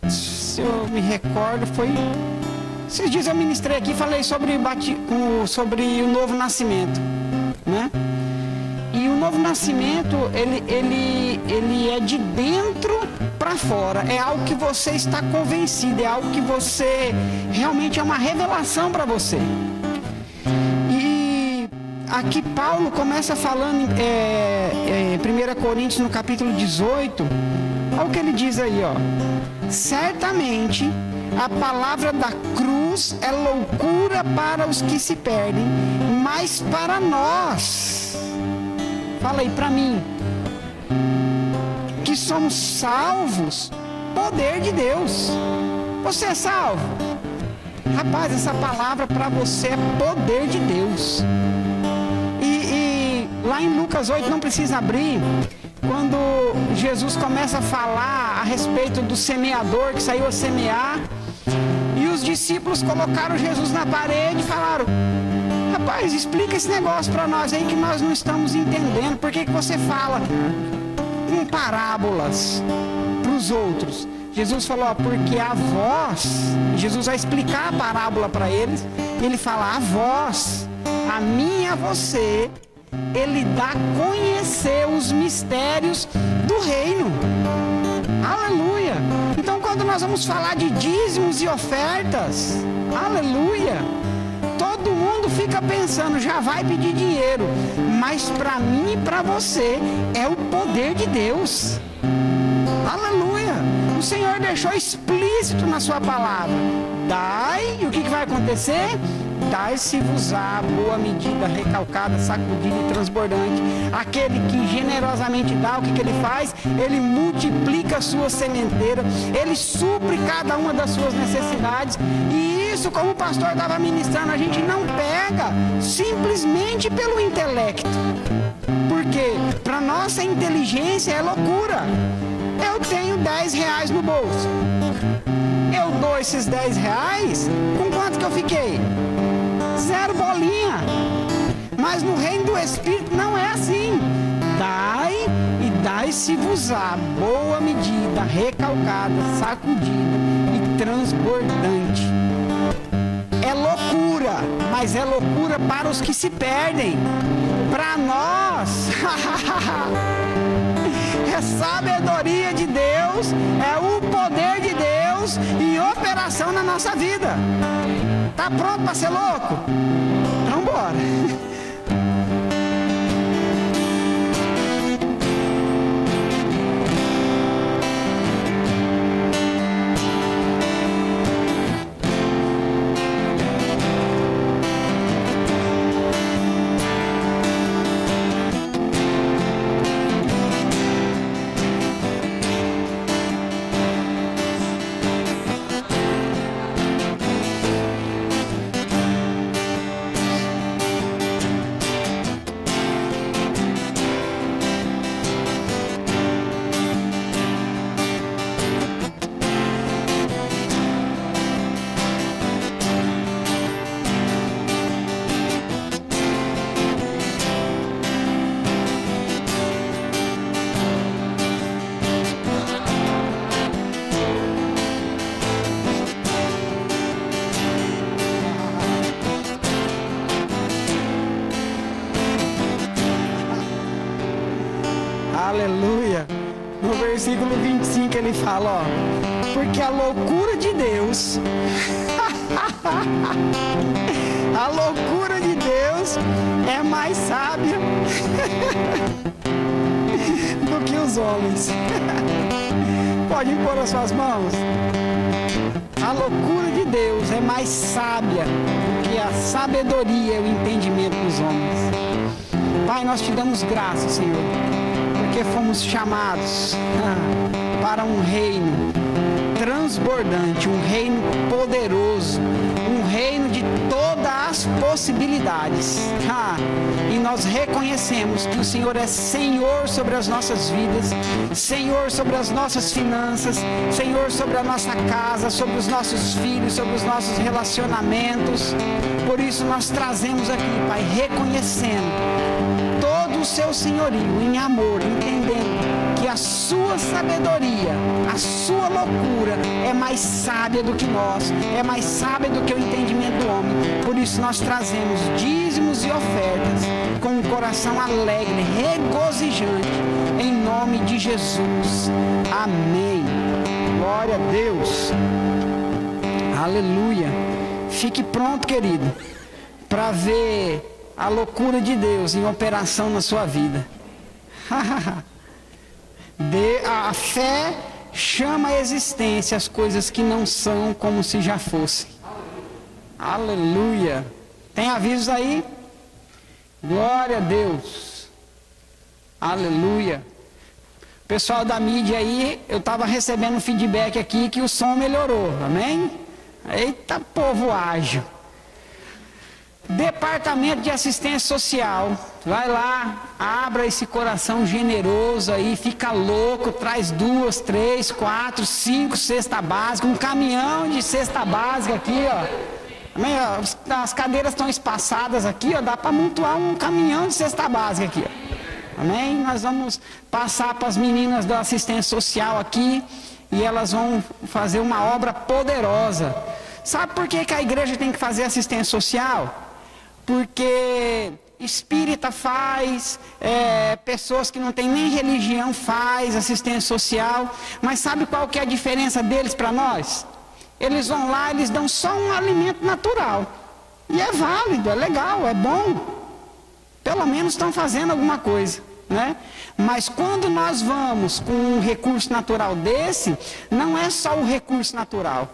se eu me recordo, esses dias eu ministrei aqui e falei sobre o novo nascimento, né? E o novo nascimento, ele é de dentro para fora. É algo que você está convencido, é algo que você realmente é uma revelação para você. E aqui Paulo começa falando em 1 Coríntios, no capítulo 18, olha o que ele diz aí, ó. Certamente a palavra da cruz é loucura para os que se perdem, mas para nós, fala aí para mim, que somos salvos, poder de Deus. Você é salvo? Rapaz, essa palavra para você é poder de Deus. E lá em Lucas 8, não precisa abrir, quando Jesus começa a falar a respeito do semeador que saiu a semear, e os discípulos colocaram Jesus na parede e falaram: rapaz, explica esse negócio para nós aí que nós não estamos entendendo. Por que você fala em parábolas para os outros? Jesus falou: porque a vós, Jesus vai explicar a parábola para eles, e ele fala: a vós, a mim e a você, ele dá a conhecer os mistérios do reino. Aleluia! Então, quando nós vamos falar de dízimos e ofertas, aleluia, todo mundo fica pensando, já vai pedir dinheiro, mas para mim e para você é o poder de Deus. Aleluia! O Senhor deixou explícito na sua palavra: dai, e o que vai acontecer? Dai-se-vos-á boa medida, recalcada, sacudida e transbordante. Aquele que generosamente dá, o que ele faz? Ele multiplica a sua sementeira, ele supre cada uma das suas necessidades. E isso, como o pastor estava ministrando, a gente não pega simplesmente pelo intelecto, porque para nossa inteligência é loucura. Eu tenho 10 reais no bolso, eu dou esses 10 reais, com quanto que eu fiquei? 0 bolinha. Mas no reino do Espírito não é assim. Dai e dai-se-vos-á boa medida, recalcada, sacudida e transbordante. É loucura, mas é loucura para os que se perdem. Para nós, é sabedoria de Deus, é o poder de Deus em operação na nossa vida. Tá pronto para ser louco? Então bora. Aleluia. No versículo 25 ele fala, ó, porque a loucura de Deus, a loucura de Deus é mais sábia do que os homens. Pode impor as suas mãos. A loucura de Deus é mais sábia do que a sabedoria e o entendimento dos homens. Pai, nós te damos graças, Senhor, porque fomos chamados para um reino transbordante, um reino poderoso, um reino de todas as possibilidades. E nós reconhecemos que o Senhor é Senhor sobre as nossas vidas, Senhor sobre as nossas finanças, Senhor sobre a nossa casa, sobre os nossos filhos, sobre os nossos relacionamentos. Por isso nós trazemos aqui, Pai, reconhecendo todo o seu senhorio em amor, entendendo que a sua sabedoria, a sua loucura é mais sábia do que nós, é mais sábia do que o entendimento do homem. Por isso nós trazemos dízimos e ofertas com um coração alegre, regozijante, em nome de Jesus. Amém. Glória a Deus. Aleluia. Fique pronto, querido, para ver a loucura de Deus em operação na sua vida. A fé chama à existência as coisas que não são como se já fossem. Aleluia. Tem avisos aí? Glória a Deus. Aleluia. Pessoal da mídia aí, eu estava recebendo feedback aqui que o som melhorou. Amém? Eita, povo ágil. Departamento de Assistência Social, vai lá, abra esse coração generoso aí, fica louco, traz 2, 3, 4, 5 cesta básica, um caminhão de cesta básica aqui, ó. As cadeiras estão espaçadas aqui, ó, dá para amontoar um caminhão de cesta básica aqui, ó. Amém? Nós vamos passar para as meninas da assistência social aqui e elas vão fazer uma obra poderosa. Sabe por que a igreja tem que fazer assistência social? Porque espírita faz, pessoas que não têm nem religião faz assistência social, mas sabe qual que é a diferença deles para nós? Eles vão lá, eles dão só um alimento natural, e é válido, é legal, é bom, pelo menos estão fazendo alguma coisa, né? Mas quando nós vamos com um recurso natural desse, não é só o recurso natural,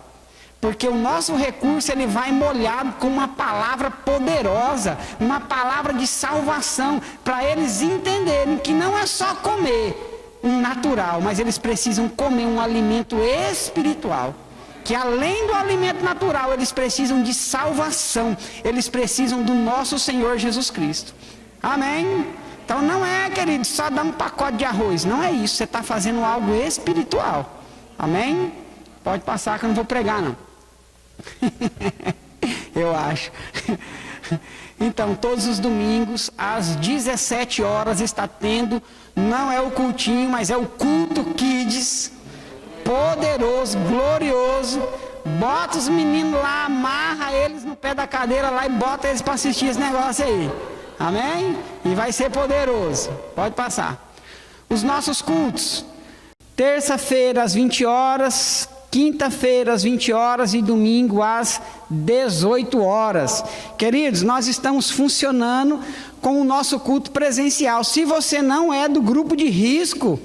porque o nosso recurso ele vai molhado com uma palavra poderosa, uma palavra de salvação, para eles entenderem que não é só comer um natural, mas eles precisam comer um alimento espiritual, que além do alimento natural, eles precisam de salvação, eles precisam do nosso Senhor Jesus Cristo. Amém? Então não é, querido, só dar um pacote de arroz, não é isso, você está fazendo algo espiritual. Amém? Pode passar que eu não vou pregar não. Eu acho. Então, todos os domingos, às 17 horas, está tendo, não é o cultinho, mas é o culto Kids, poderoso, glorioso. Bota os meninos lá, amarra eles no pé da cadeira lá e bota eles para assistir esse negócio aí. Amém? E vai ser poderoso. Pode passar. Os nossos cultos. Terça-feira às 20 horas, quinta-feira às 20 horas e domingo às 18 horas. Queridos, nós estamos funcionando com o nosso culto presencial. Se você não é do grupo de risco,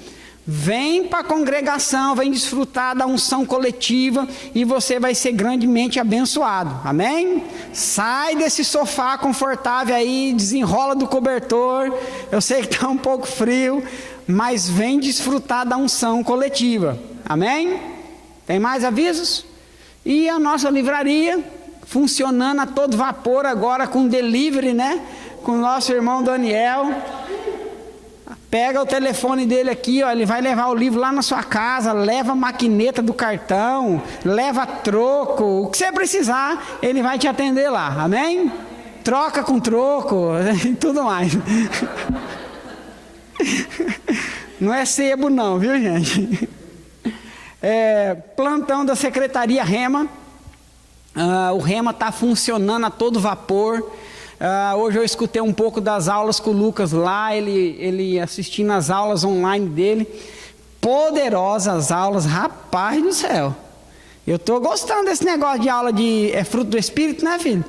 vem para a congregação, vem desfrutar da unção coletiva e você vai ser grandemente abençoado. Amém? Sai desse sofá confortável aí, desenrola do cobertor. Eu sei que está um pouco frio, mas vem desfrutar da unção coletiva. Amém? Tem mais avisos? E a nossa livraria funcionando a todo vapor agora com delivery, né? Com o nosso irmão Daniel. Pega o telefone dele aqui, ó, ele vai levar o livro lá na sua casa, leva a maquineta do cartão, leva troco, o que você precisar, ele vai te atender lá, amém? Troca com troco e tudo mais. Não é sebo não, viu, gente? Plantão da Secretaria Rema. O Rema está funcionando a todo vapor. Hoje eu escutei um pouco das aulas com o Lucas lá, ele assistindo as aulas online dele. Poderosas aulas, rapaz do céu. Eu estou gostando desse negócio de aula de fruto do Espírito, né, filho?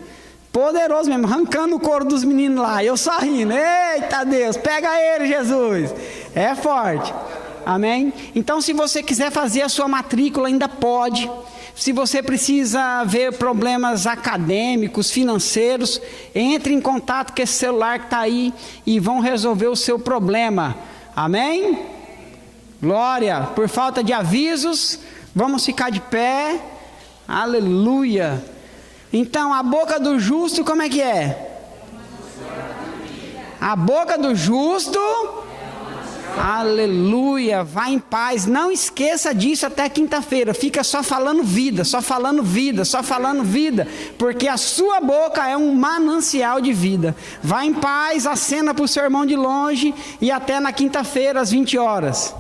Poderoso mesmo, arrancando o couro dos meninos lá, eu só rindo. Eita Deus, pega ele, Jesus. É forte. Amém? Então, se você quiser fazer a sua matrícula, ainda pode. Se você precisa ver problemas acadêmicos, financeiros, entre em contato com esse celular que está aí e vão resolver o seu problema. Amém? Glória. Por falta de avisos, vamos ficar de pé. Aleluia. Então, a boca do justo, como é que é? A boca do justo... Aleluia, vá em paz, não esqueça disso até quinta-feira, fica só falando vida, só falando vida, só falando vida, porque a sua boca é um manancial de vida. Vá em paz, acena para o seu irmão de longe e até na quinta-feira às 20 horas.